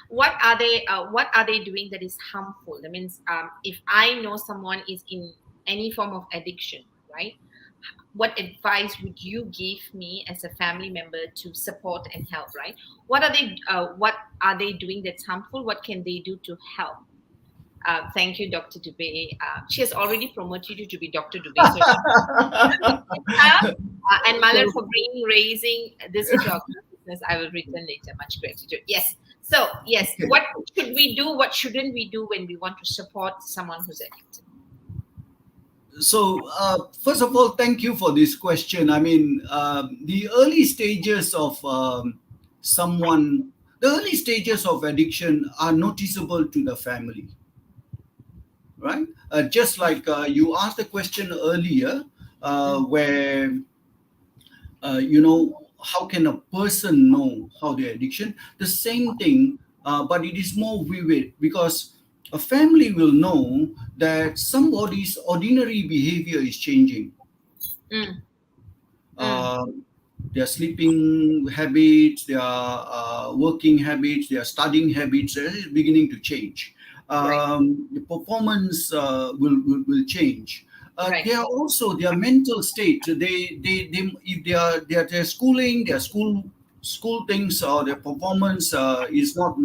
What are they doing that is harmful? That means, if I know someone is in any form of addiction, right? What advice would you give me as a family member to support and help, right? What are they doing that's harmful? What can they do to help? Thank you, Dr. Dubey. She has already promoted you to be Dr. Dubey. So, and Malar, for raising this into our consciousness, I will return later. Much gratitude. Yes. So, yes, what should we do? What shouldn't we do when we want to support someone who's addicted? so first of all, thank you for this question. I mean, the early stages of someone, the early stages of addiction are noticeable to the family, right? Just like you asked the question earlier, where how can a person know how their addiction? The same thing, but it is more vivid because a family will know that somebody's ordinary behavior is changing. Mm. Mm. uh, their sleeping habits, their working habits, their studying habits is beginning to change. Right. The performance will change. Right. They are also their mental state. They if they are schooling, their school things or their performance is not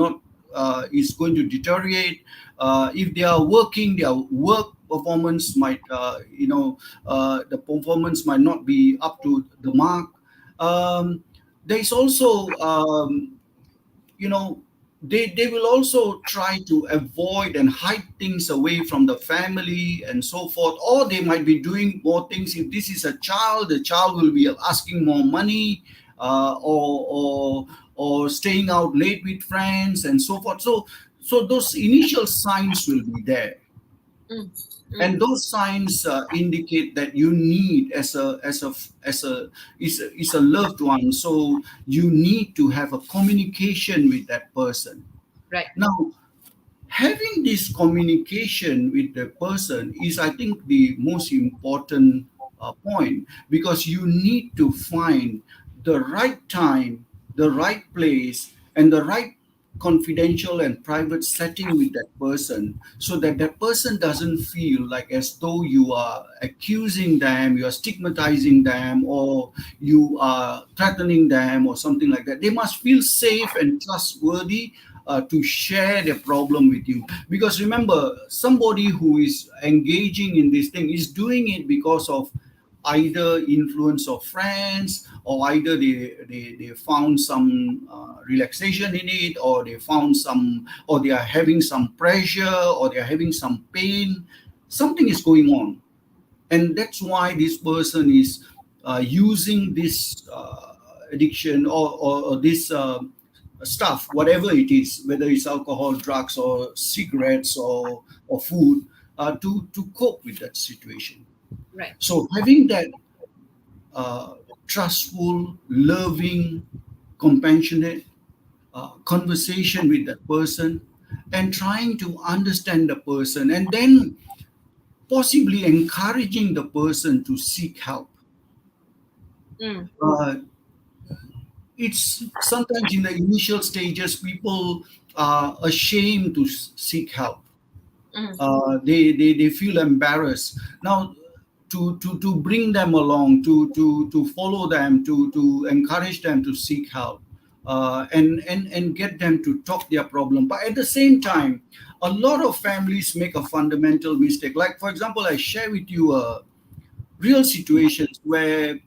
is going to deteriorate. If they are working, their work performance might the performance might not be up to the mark. There is also you know they will also try to avoid and hide things away from the family and so forth, or they might be doing more things. If this is a child, the child will be asking more money, or staying out late with friends and so forth. So those initial signs will be there, Mm. and Mm. those signs indicate that you need is a loved one, so you need to have a communication with that person. Right. Now, having this communication with the person is, I think, the most important point, because you need to find the right time, the right place, and the right confidential and private setting with that person, so that that person doesn't feel like as though you are accusing them, you are stigmatizing them, or you are threatening them or something like that. They must feel safe and trustworthy to share their problem with you. Because remember, somebody who is engaging in this thing is doing it because of either influence of friends, or either they found some relaxation in it, or they found some, or they are having some pressure, or they are having some pain. Something is going on, and that's why this person is using this addiction, or this stuff, whatever it is, whether it's alcohol, drugs, or cigarettes, or food, to cope with that situation. Right. So having that uh, trustful, loving, compassionate conversation with that person, and trying to understand the person, and then possibly encouraging the person to seek help. Mm. Uh, it's sometimes in the initial stages, people are ashamed to seek help. Mm. They feel embarrassed. Now, to bring them along, to follow them, to encourage them to seek help, and get them to talk their problem. But at the same time, a lot of families make a fundamental mistake. Like, for example, I share with you real situations where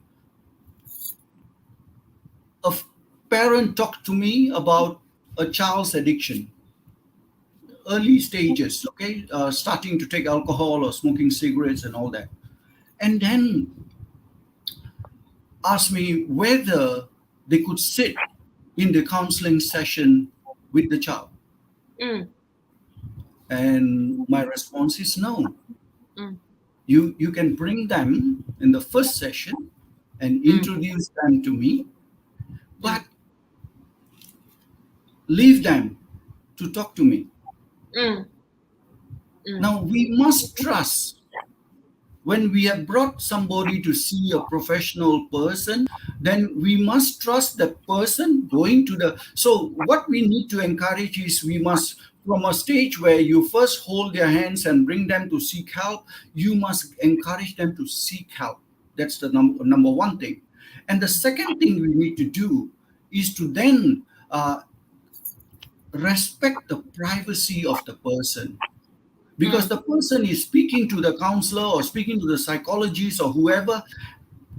a parent talked to me about a child's addiction, early stages, okay, starting to take alcohol or smoking cigarettes and all that, and then asked me whether they could sit in the counseling session with the child. Mm. And my response is no. Mm. You can bring them in the first session and Mm. introduce them to me, Mm. but leave them to talk to me. Mm. Mm. Now, we must trust, when we have brought somebody to see a professional person, then we must trust the person going to the. So what we need to encourage is, we must, from a stage where you first hold their hands and bring them to seek help, you must encourage them to seek help. That's the number one thing. And the second thing we need to do is to then respect the privacy of the person, because Mm. the person is speaking to the counselor or speaking to the psychologist or whoever.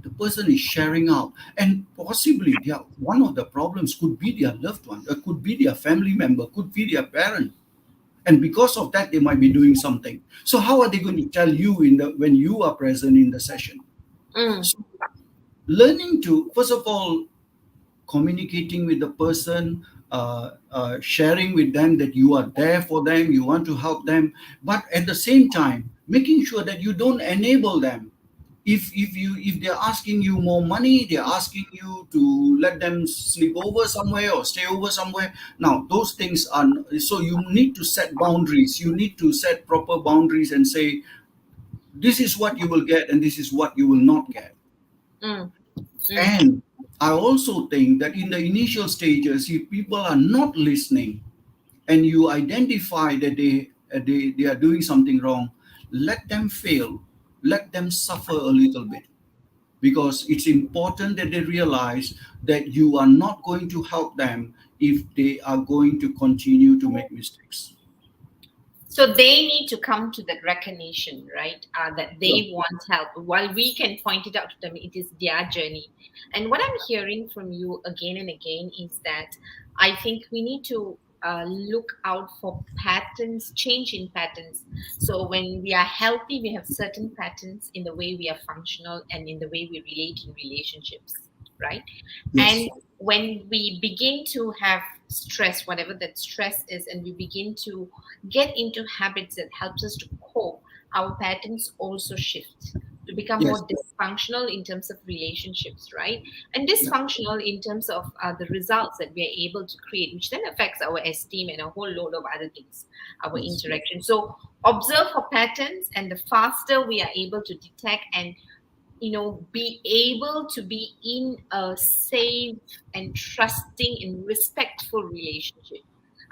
The person is sharing out, and possibly one of the problems could be their loved one, could be their family member, could be their parent, and because of that they might be doing something. So how are they going to tell you when you are present in the session? Mm. So learning to, first of all, communicating with the person, sharing with them that you are there for them, you want to help them, but at the same time, making sure that you don't enable them If they're asking you more money, they're asking you to let them sleep over somewhere or stay over somewhere. Now those things are, so you need to set boundaries, you need to set proper boundaries and say this is what you will get and this is what you will not get. Mm, mm. And I also think that in the initial stages, if people are not listening and you identify that they are doing something wrong, let them fail, let them suffer a little bit, because it's important that they realize that you are not going to help them if they are going to continue to make mistakes. So they need to come to that recognition, right? That Sure. they want help. While we can point it out to them, it is their journey. And what I'm hearing from you again and again is that I think we need to look out for patterns, change in patterns. So when we are healthy, we have certain patterns in the way we are functional and in the way we relate in relationships, right? Yes. And when we begin to have stress, whatever that stress is, and we begin to get into habits that helps us to cope, our patterns also shift to become Yes. more dysfunctional in terms of relationships, right? And Yeah. dysfunctional in terms of the results that we are able to create, which then affects our esteem and a whole load of other things, our Yes. interaction. So observe for patterns, and the faster we are able to detect and be able to be in a safe and trusting and respectful relationship.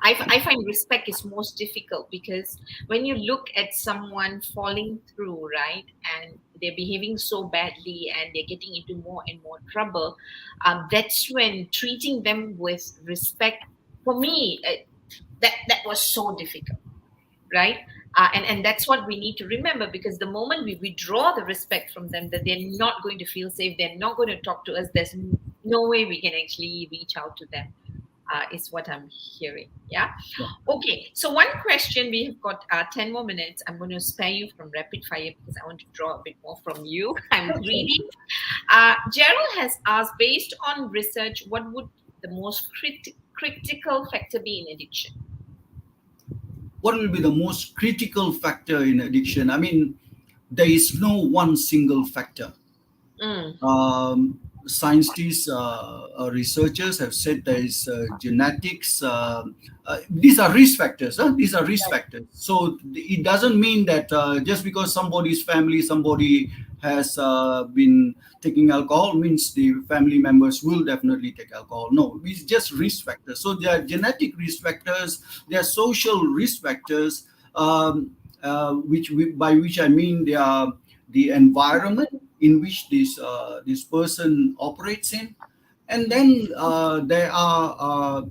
I find respect is most difficult because when you look at someone falling through, right, and they're behaving so badly and they're getting into more and more trouble, that's when treating them with respect, for me, that was so difficult, right? And that's what we need to remember, because the moment we withdraw the respect from them, that they're not going to feel safe, they're not going to talk to us, there's no way we can actually reach out to them, is what I'm hearing. Yeah. Yeah. Okay. So one question, we have got 10 more minutes. I'm going to spare you from rapid fire because I want to draw a bit more from you. I'm greedy. Gerald has asked, based on research, what would the most critical factor be in addiction? What will be the most critical factor in addiction? I mean, there is no one single factor. Mm, Scientists, researchers have said there is genetics. These are risk factors. Huh? These are risk factors. So it doesn't mean that just because somebody's family, somebody has been taking alcohol, means the family members will definitely take alcohol. No, it's just risk factors. So there are genetic risk factors. There are social risk factors, by which I mean they are the environment in which this person operates in, and then there are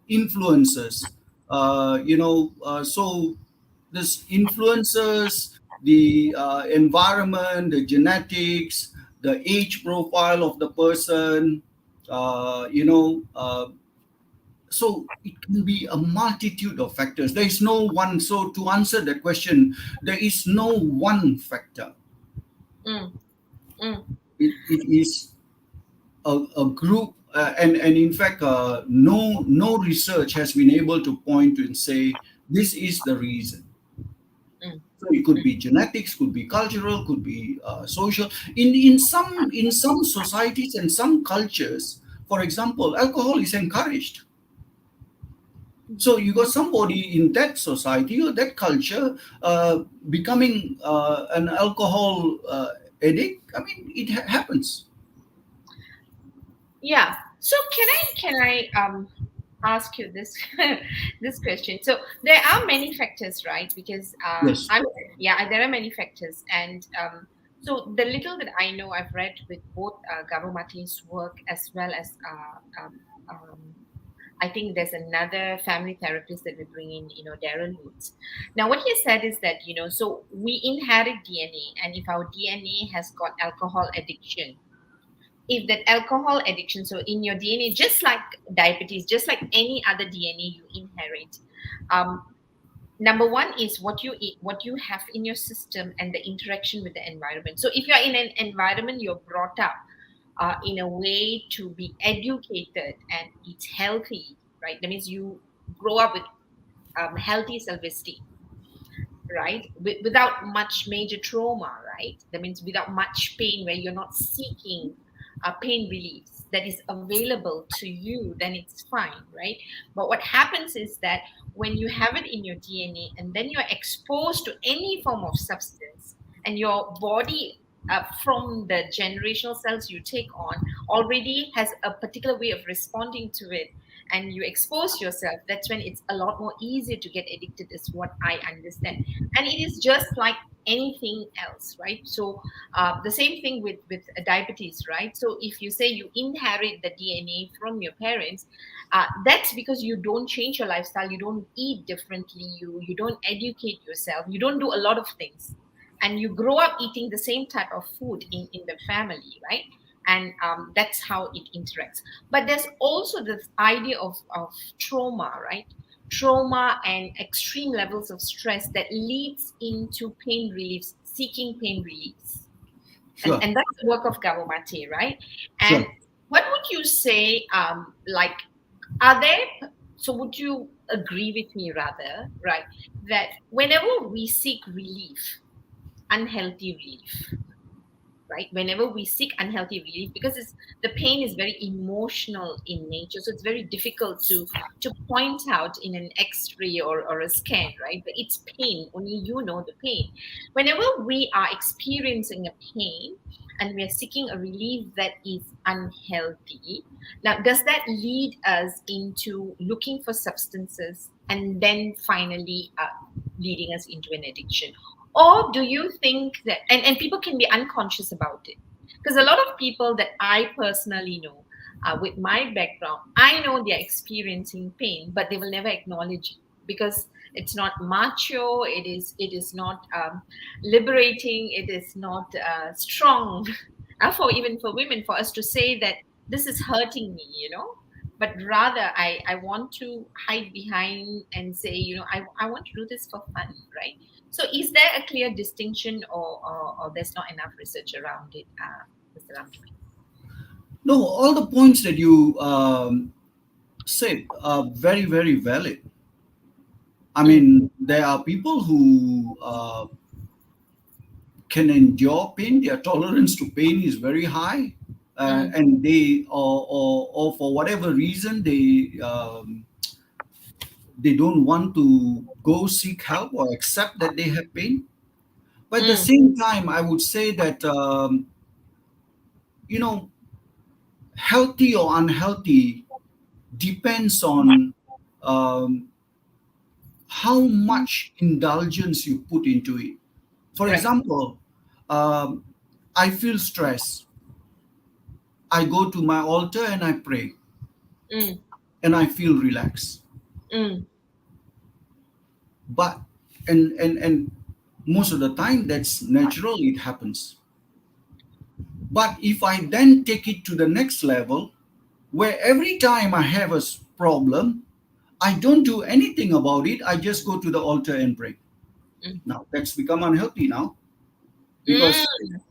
influences. So this influences the environment, the genetics, the age profile of the person. So it can be a multitude of factors. There is no one. So to answer that question, there is no one factor. mm, mm. It is a group, and in fact, no research has been able to point to and say this is the reason. Mm, So it could mm. be genetics, could be cultural, could be social. In some societies and some cultures, for example, alcohol is encouraged. So you got somebody in that society or that culture becoming an alcohol addict. I mean, it happens. Yeah. So can I ask you this this question? So there are many factors, right? Because Yes. there are many factors, and so the little that I know, I've read with both Gabo Martin's work as well as I think there's another family therapist that we bring in, Darren Woods. Now, what he said is that, so we inherit DNA, and if our DNA has got alcohol addiction, if that alcohol addiction, so in your DNA, just like diabetes, just like any other DNA you inherit, um, number one is what you eat, what you have in your system, and the interaction with the environment. So if you're in an environment, you're brought up in a way to be educated and eat healthy, right? That means you grow up with healthy self-esteem. right? Without much major trauma, right? That means without much pain, where you're not seeking pain reliefs that is available to you, then it's fine, right? But what happens is that when you have it in your DNA and then you're exposed to any form of substance, and your body, from the generational cells you take on, already has a particular way of responding to it, and you expose yourself, that's when it's a lot more easier to get addicted, is what I understand. And it is just like anything else, right? So the same thing with diabetes, right? So if you say you inherit the DNA from your parents, that's because you don't change your lifestyle, you don't eat differently, you don't educate yourself, you don't do a lot of things, and you grow up eating the same type of food in the family, right? And that's how it interacts. But there's also this idea of trauma, right? Trauma and extreme levels of stress that leads into pain reliefs, seeking pain reliefs. Sure, And that's the work of Gabomate, right? And sure. what would you say, like, are there, so would you agree with me rather, right, that whenever we seek relief, unhealthy relief, right, whenever we seek unhealthy relief, because the pain is very emotional in nature, so it's very difficult to point out in an x-ray or a scan, right? But it's pain, only you know the pain. Whenever we are experiencing a pain and we are seeking a relief that is unhealthy, now does that lead us into looking for substances and then finally leading us into an addiction? Or do you think that, and people can be unconscious about it? Because a lot of people that I personally know, with my background, I know they're experiencing pain, but they will never acknowledge it because it's not macho, it is not liberating, it is not strong, for even for women, for us to say that this is hurting me, but rather I want to hide behind and say, I want to do this for fun, right? So is there a clear distinction, or there's not enough research around it, Mr. Ram Dubey? No, all the points that you said are very, very valid. I Mm, mean, there are people who can endure pain. Their tolerance to pain is very high, mm, and they, or for whatever reason, they don't want to go seek help or accept that they have pain. But at the mm, same time, I would say that you know, healthy or unhealthy depends on um, how much indulgence you put into it. For right. example, um, I feel stress. I go to my altar and I pray, Mm, and I feel relaxed. mm, But and most of the time that's natural. It happens. But if I then take it to the next level, where every time I have a problem, I don't do anything about it. I just go to the altar and pray. mm, Now that's become unhealthy now because mm.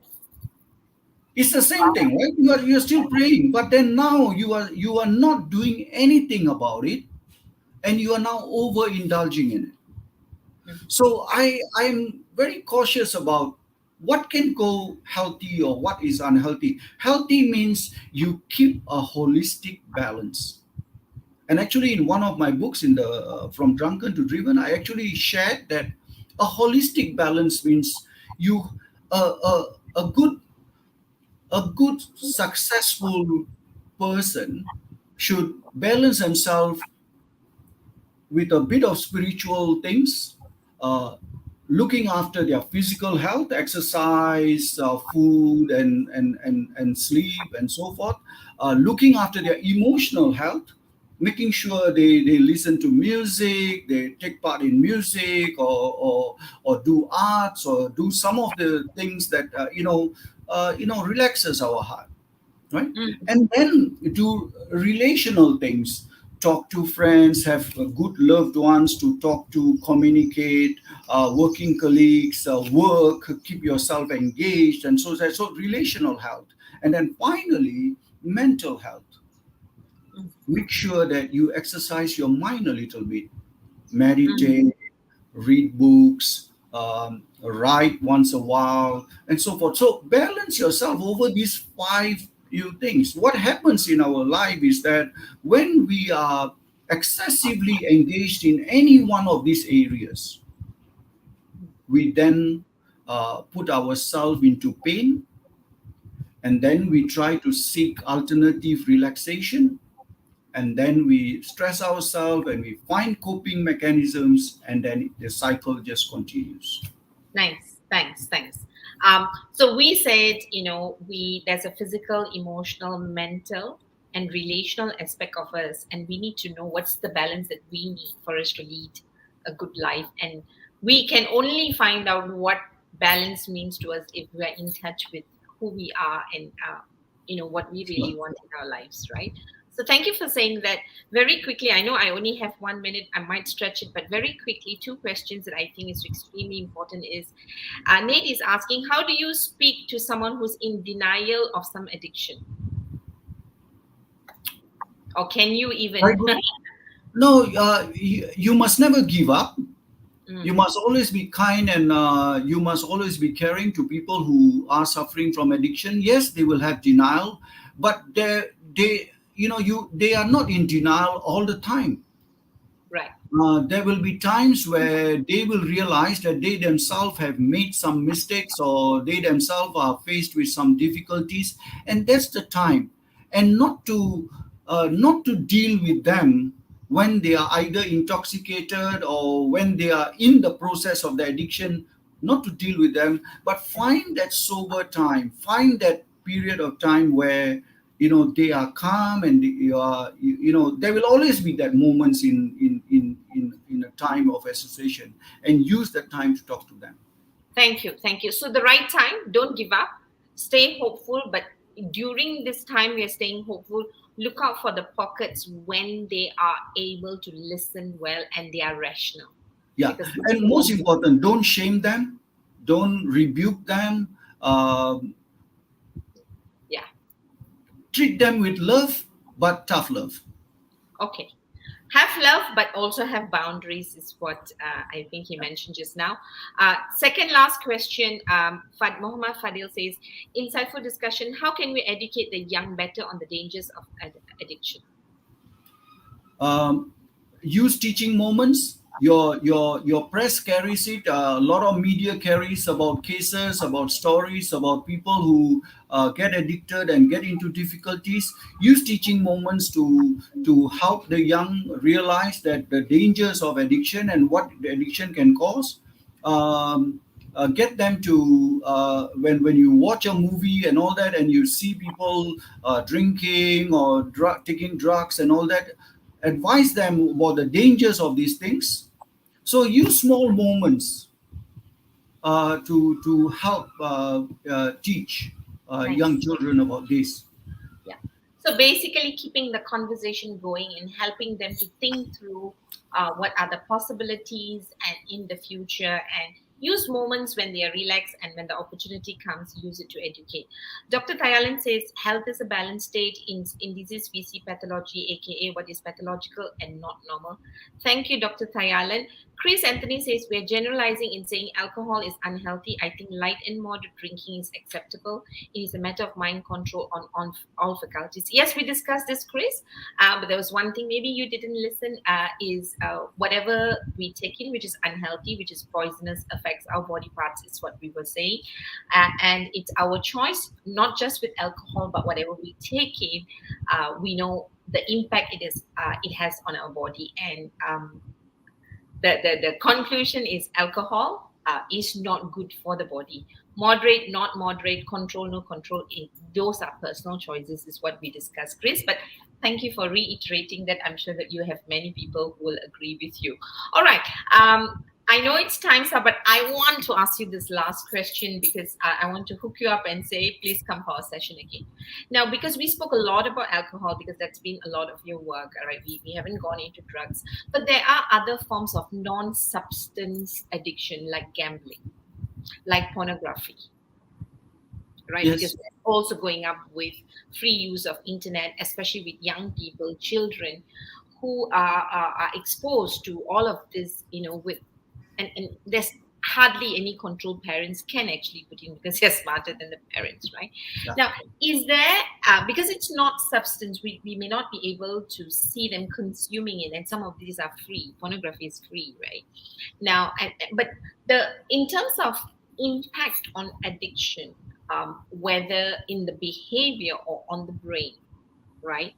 it's the same thing, right? You're still praying, but then now you are not doing anything about it, and you are now overindulging in it. So I'm very cautious about what can go healthy or what is unhealthy. Healthy means you keep a holistic balance. And actually, in one of my books, in the From Drunken to Driven, I actually shared that a holistic balance means you a good successful person should balance himself with a bit of spiritual things, uh, looking after their physical health, exercise, food, and sleep, and so forth, looking after their emotional health, making sure they listen to music, they take part in music, or do arts, or do some of the things that relaxes our heart, right? Mm, And then do relational things, talk to friends, have good loved ones to talk to, communicate, working colleagues, work, keep yourself engaged, and so relational health. And then finally, mental health. mm, Make sure that you exercise your mind a little bit, mm, meditate, read books, write once a while, and so forth. So balance yourself over these five things. What happens in our life is that when we are excessively engaged in any one of these areas, we then put ourselves into pain, and then we try to seek alternative relaxation, and then we stress ourselves and we find coping mechanisms, and then the cycle just continues. Nice. Thanks. So we said, we there's a physical, emotional, mental, and relational aspect of us, and we need to know what's the balance that we need for us to lead a good life. And we can only find out what balance means to us if we are in touch with who we are and what we really want in our lives, right? So thank you for saying that. Very quickly, I know I only have 1 minute. I might stretch it, but very quickly, two questions that I think is extremely important is Nate is asking, how do you speak to someone who's in denial of some addiction? Or can you even? Very good. No, you must never give up. You must always be kind, and you must always be caring to people who are suffering from addiction. Yes, they will have denial, but they are not in denial all the time. Right. There will be times where they will realize that they themselves have made some mistakes, or they themselves are faced with some difficulties, and that's the time. And not to deal with them when they are either intoxicated or when they are in the process of the addiction. Not to deal with them, but find that sober time, find that period of time where they are calm, and there will always be that moments in a time of association, and use that time to talk to them. Thank you. So the right time, don't give up, stay hopeful, but during this time we are staying hopeful, look out for the pockets when they are able to listen well and they are rational. Yeah, and most important, don't shame them, don't rebuke them. Yeah. Treat them with love, but tough love. Okay. Have love, but also have boundaries, is what I think he mentioned just now. Second last question. Muhammad Fadil says, insightful discussion. How can we educate the young better on the dangers of addiction? Use teaching moments. Your press carries it. A lot of media carries about cases, about stories, about people who get addicted and get into difficulties. Use teaching moments to help the young realize that the dangers of addiction and what the addiction can cause. Get them to when you watch a movie and all that, and you see people drinking or taking drugs and all that, advise them about the dangers of these things. So use small moments to help teach young children about this. Yeah. So basically, keeping the conversation going and helping them to think through what are the possibilities and in the future, and use moments when they are relaxed, and when the opportunity comes, use it to educate. Dr. Thayalan says health is a balanced state. In disease, we see pathology, aka what is pathological and not normal. Thank you, Dr. Thayalan. Chris Anthony says we're generalizing in saying alcohol is unhealthy. I think light and moderate drinking is acceptable. It is a matter of mind control on all faculties. Yes, we discussed this, Chris, but there was one thing maybe you didn't listen, is whatever we take in, which is unhealthy, which is poisonous, affects our body parts, is what we were saying. And it's our choice, not just with alcohol, but whatever we take in, we know the impact it has on our body. And the conclusion is alcohol is not good for the body. Moderate, not moderate, control, no control, those are personal choices, is what we discussed, Chris. But thank you for reiterating that. I'm sure that you have many people who will agree with you. All right. I know it's time's up, but I want to ask you this last question, because I want to hook you up and say, please come for our session again. Now, because we spoke a lot about alcohol, because that's been a lot of your work, all right? We haven't gone into drugs, but there are other forms of non-substance addiction, like gambling, like pornography, right? Yes. Because they're also going up with free use of internet, especially with young people, children who are exposed to all of this, with and there's hardly any control parents can actually put in because they're smarter than the parents, right? Yeah. Now, is there, because it's not substance, we may not be able to see them consuming it, and some of these are free. Pornography is free, right? Now, but in terms of impact on addiction, whether in the behavior or on the brain, right?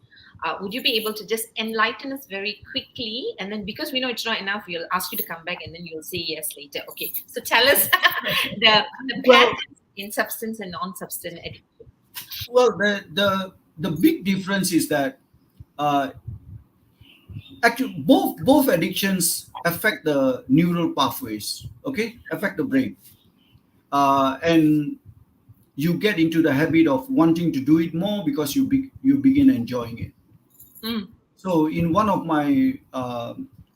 Would you be able to just enlighten us very quickly? And then, because we know it's not enough, we'll ask you to come back and then you'll say yes later. Okay. So tell us the Well, patterns in substance and non-substance addiction. well, the big difference is that uh, actually both addictions affect the neural pathways. Okay, affect the brain, and you get into the habit of wanting to do it more because you begin enjoying it. Mm, So in one of my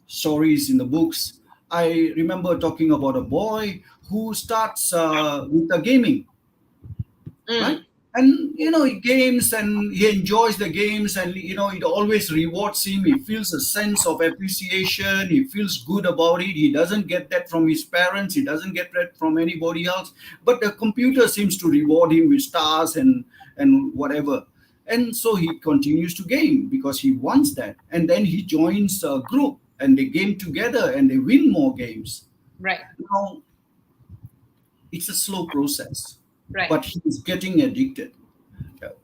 stories in the books, I remember talking about a boy who starts with the gaming, right? mm, And he games and he enjoys the games, and it always rewards him. He feels a sense of appreciation. He feels good about it. He doesn't get that from his parents. He doesn't get that from anybody else. But the computer seems to reward him with stars and whatever. And so he continues to game because he wants that. And then he joins a group and they game together and they win more games. right, Now, it's a slow process, right, but he's getting addicted.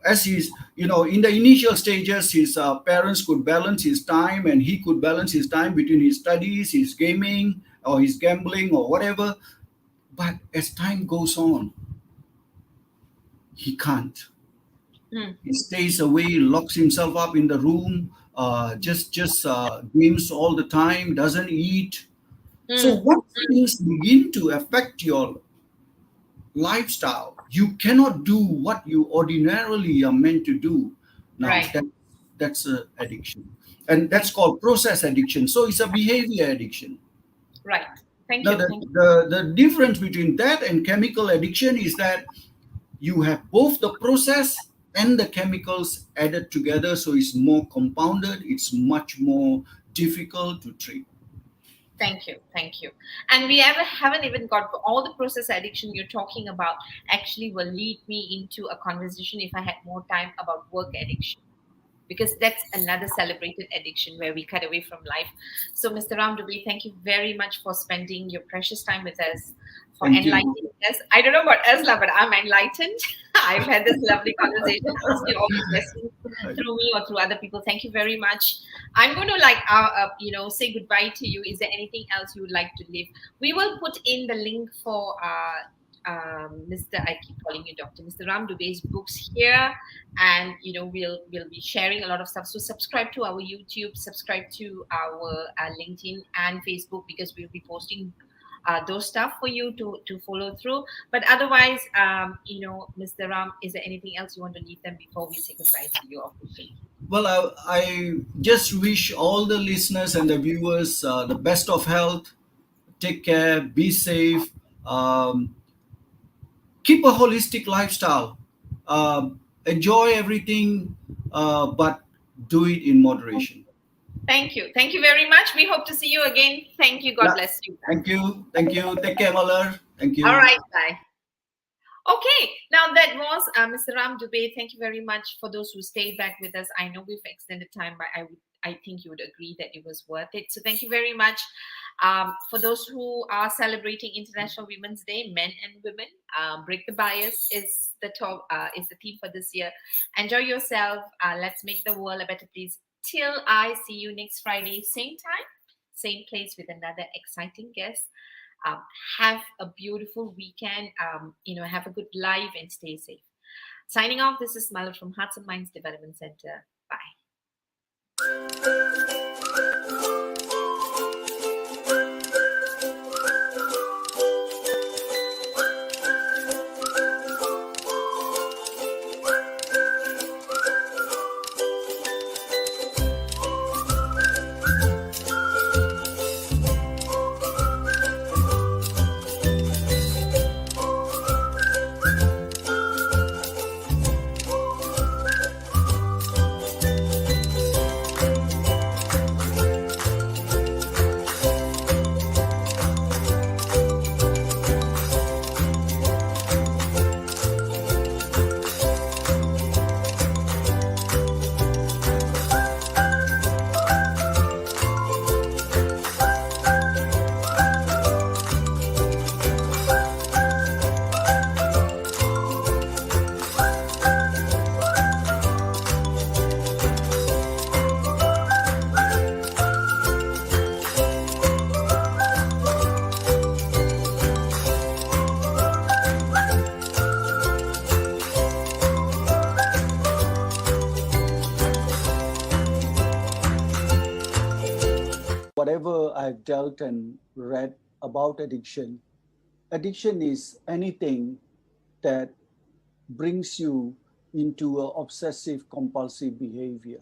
As he's, in the initial stages, his parents could balance his time and he could balance his time between his studies, his gaming, or his gambling, or whatever. But as time goes on, he can't. mm, He stays away, locks himself up in the room, just games all the time, doesn't eat. So mm, once things begin to affect your lifestyle, you cannot do what you ordinarily are meant to do. Now right, that's an addiction, and that's called process addiction. So it's a behavior addiction. right. Thank Now you. Thank you. the difference between that and chemical addiction is that you have both the process and the chemicals added together, so it's more compounded. It's much more difficult to treat. Thank you. Thank you. And we haven't even got all the process addiction you're talking about actually will lead me into a conversation if I had more time about work addiction, because that's another celebrated addiction where we cut away from life. So, Mr. Ram Dubey, thank you very much for spending your precious time with us, for Thank you. enlightening us. I don't know about Ezla, but I'm enlightened. I've had this lovely conversation, asking all these questions through me or through other people. Thank you very much. I'm going to say goodbye to you. Is there anything else you would like to leave? We will put in the link for I keep calling you Doctor, Mr. Ram Dubey's books here, and we'll be sharing a lot of stuff. So subscribe to our YouTube, subscribe to our LinkedIn and Facebook, because we'll be posting those stuff for you to follow through. But otherwise, Mr. Ram, is there anything else you want to leave them before we say goodbye to you officially? Well, I just wish all the listeners and the viewers the best of health. Take care, be safe, keep a holistic lifestyle, enjoy everything, but do it in moderation. Thank you. Thank you very much. We hope to see you again. Thank you. God Yeah. bless you. Thank you. Thank you. Take care, Malar. Thank you. All right. Bye. Okay, now that was Mr. Ram Dubey. Thank you very much for those who stayed back with us. I know we've extended time, but I think you would agree that it was worth it. So thank you very much. For those who are celebrating International Women's Day, men and women, break the bias is the theme for this year. Enjoy yourself. Let's make the world a better place. Till I see you next Friday, same time, same place, with another exciting guest. Have a beautiful weekend. Have a good life and stay safe. Signing off, this is Malad from Hearts and Minds Development Center. Bye. whatever I've dealt and read about addiction, addiction is anything that brings you into a obsessive compulsive behavior.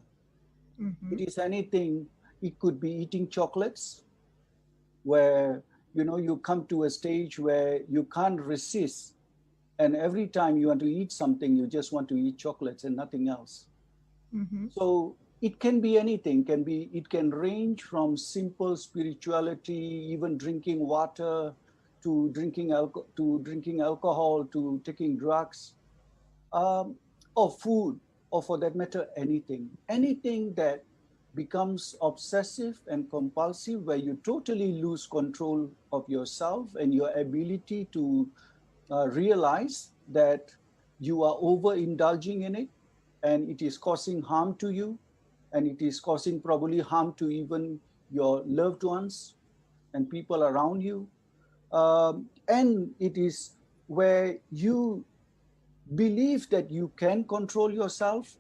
Mm-hmm. It is anything, it could be eating chocolates, where you come to a stage where you can't resist, and every time you want to eat something, you just want to eat chocolates and nothing else. Mm-hmm. So it can be anything, it can range from simple spirituality, even drinking water, to drinking alcohol, to taking drugs, um, or food, or for that matter, anything that becomes obsessive and compulsive, where you totally lose control of yourself and your ability to realize that you are overindulging in it, and it is causing harm to you, and it is causing probably harm to even your loved ones and people around you. And it is where you believe that you can control yourself,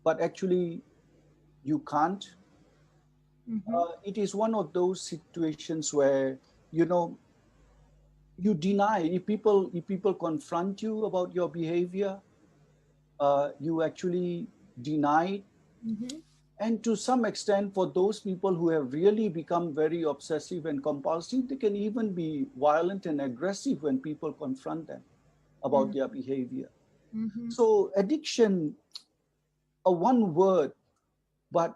but actually you can't. Mm-hmm. It is one of those situations where you know you deny. If people confront you about your behavior, you actually deny it. Mm-hmm. And to some extent, for those people who have really become very obsessive and compulsive, they can even be violent and aggressive when people confront them about their behavior. Mm-hmm. So addiction, a one word, but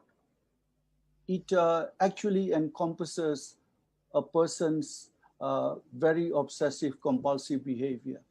it actually encompasses a person's very obsessive compulsive behavior.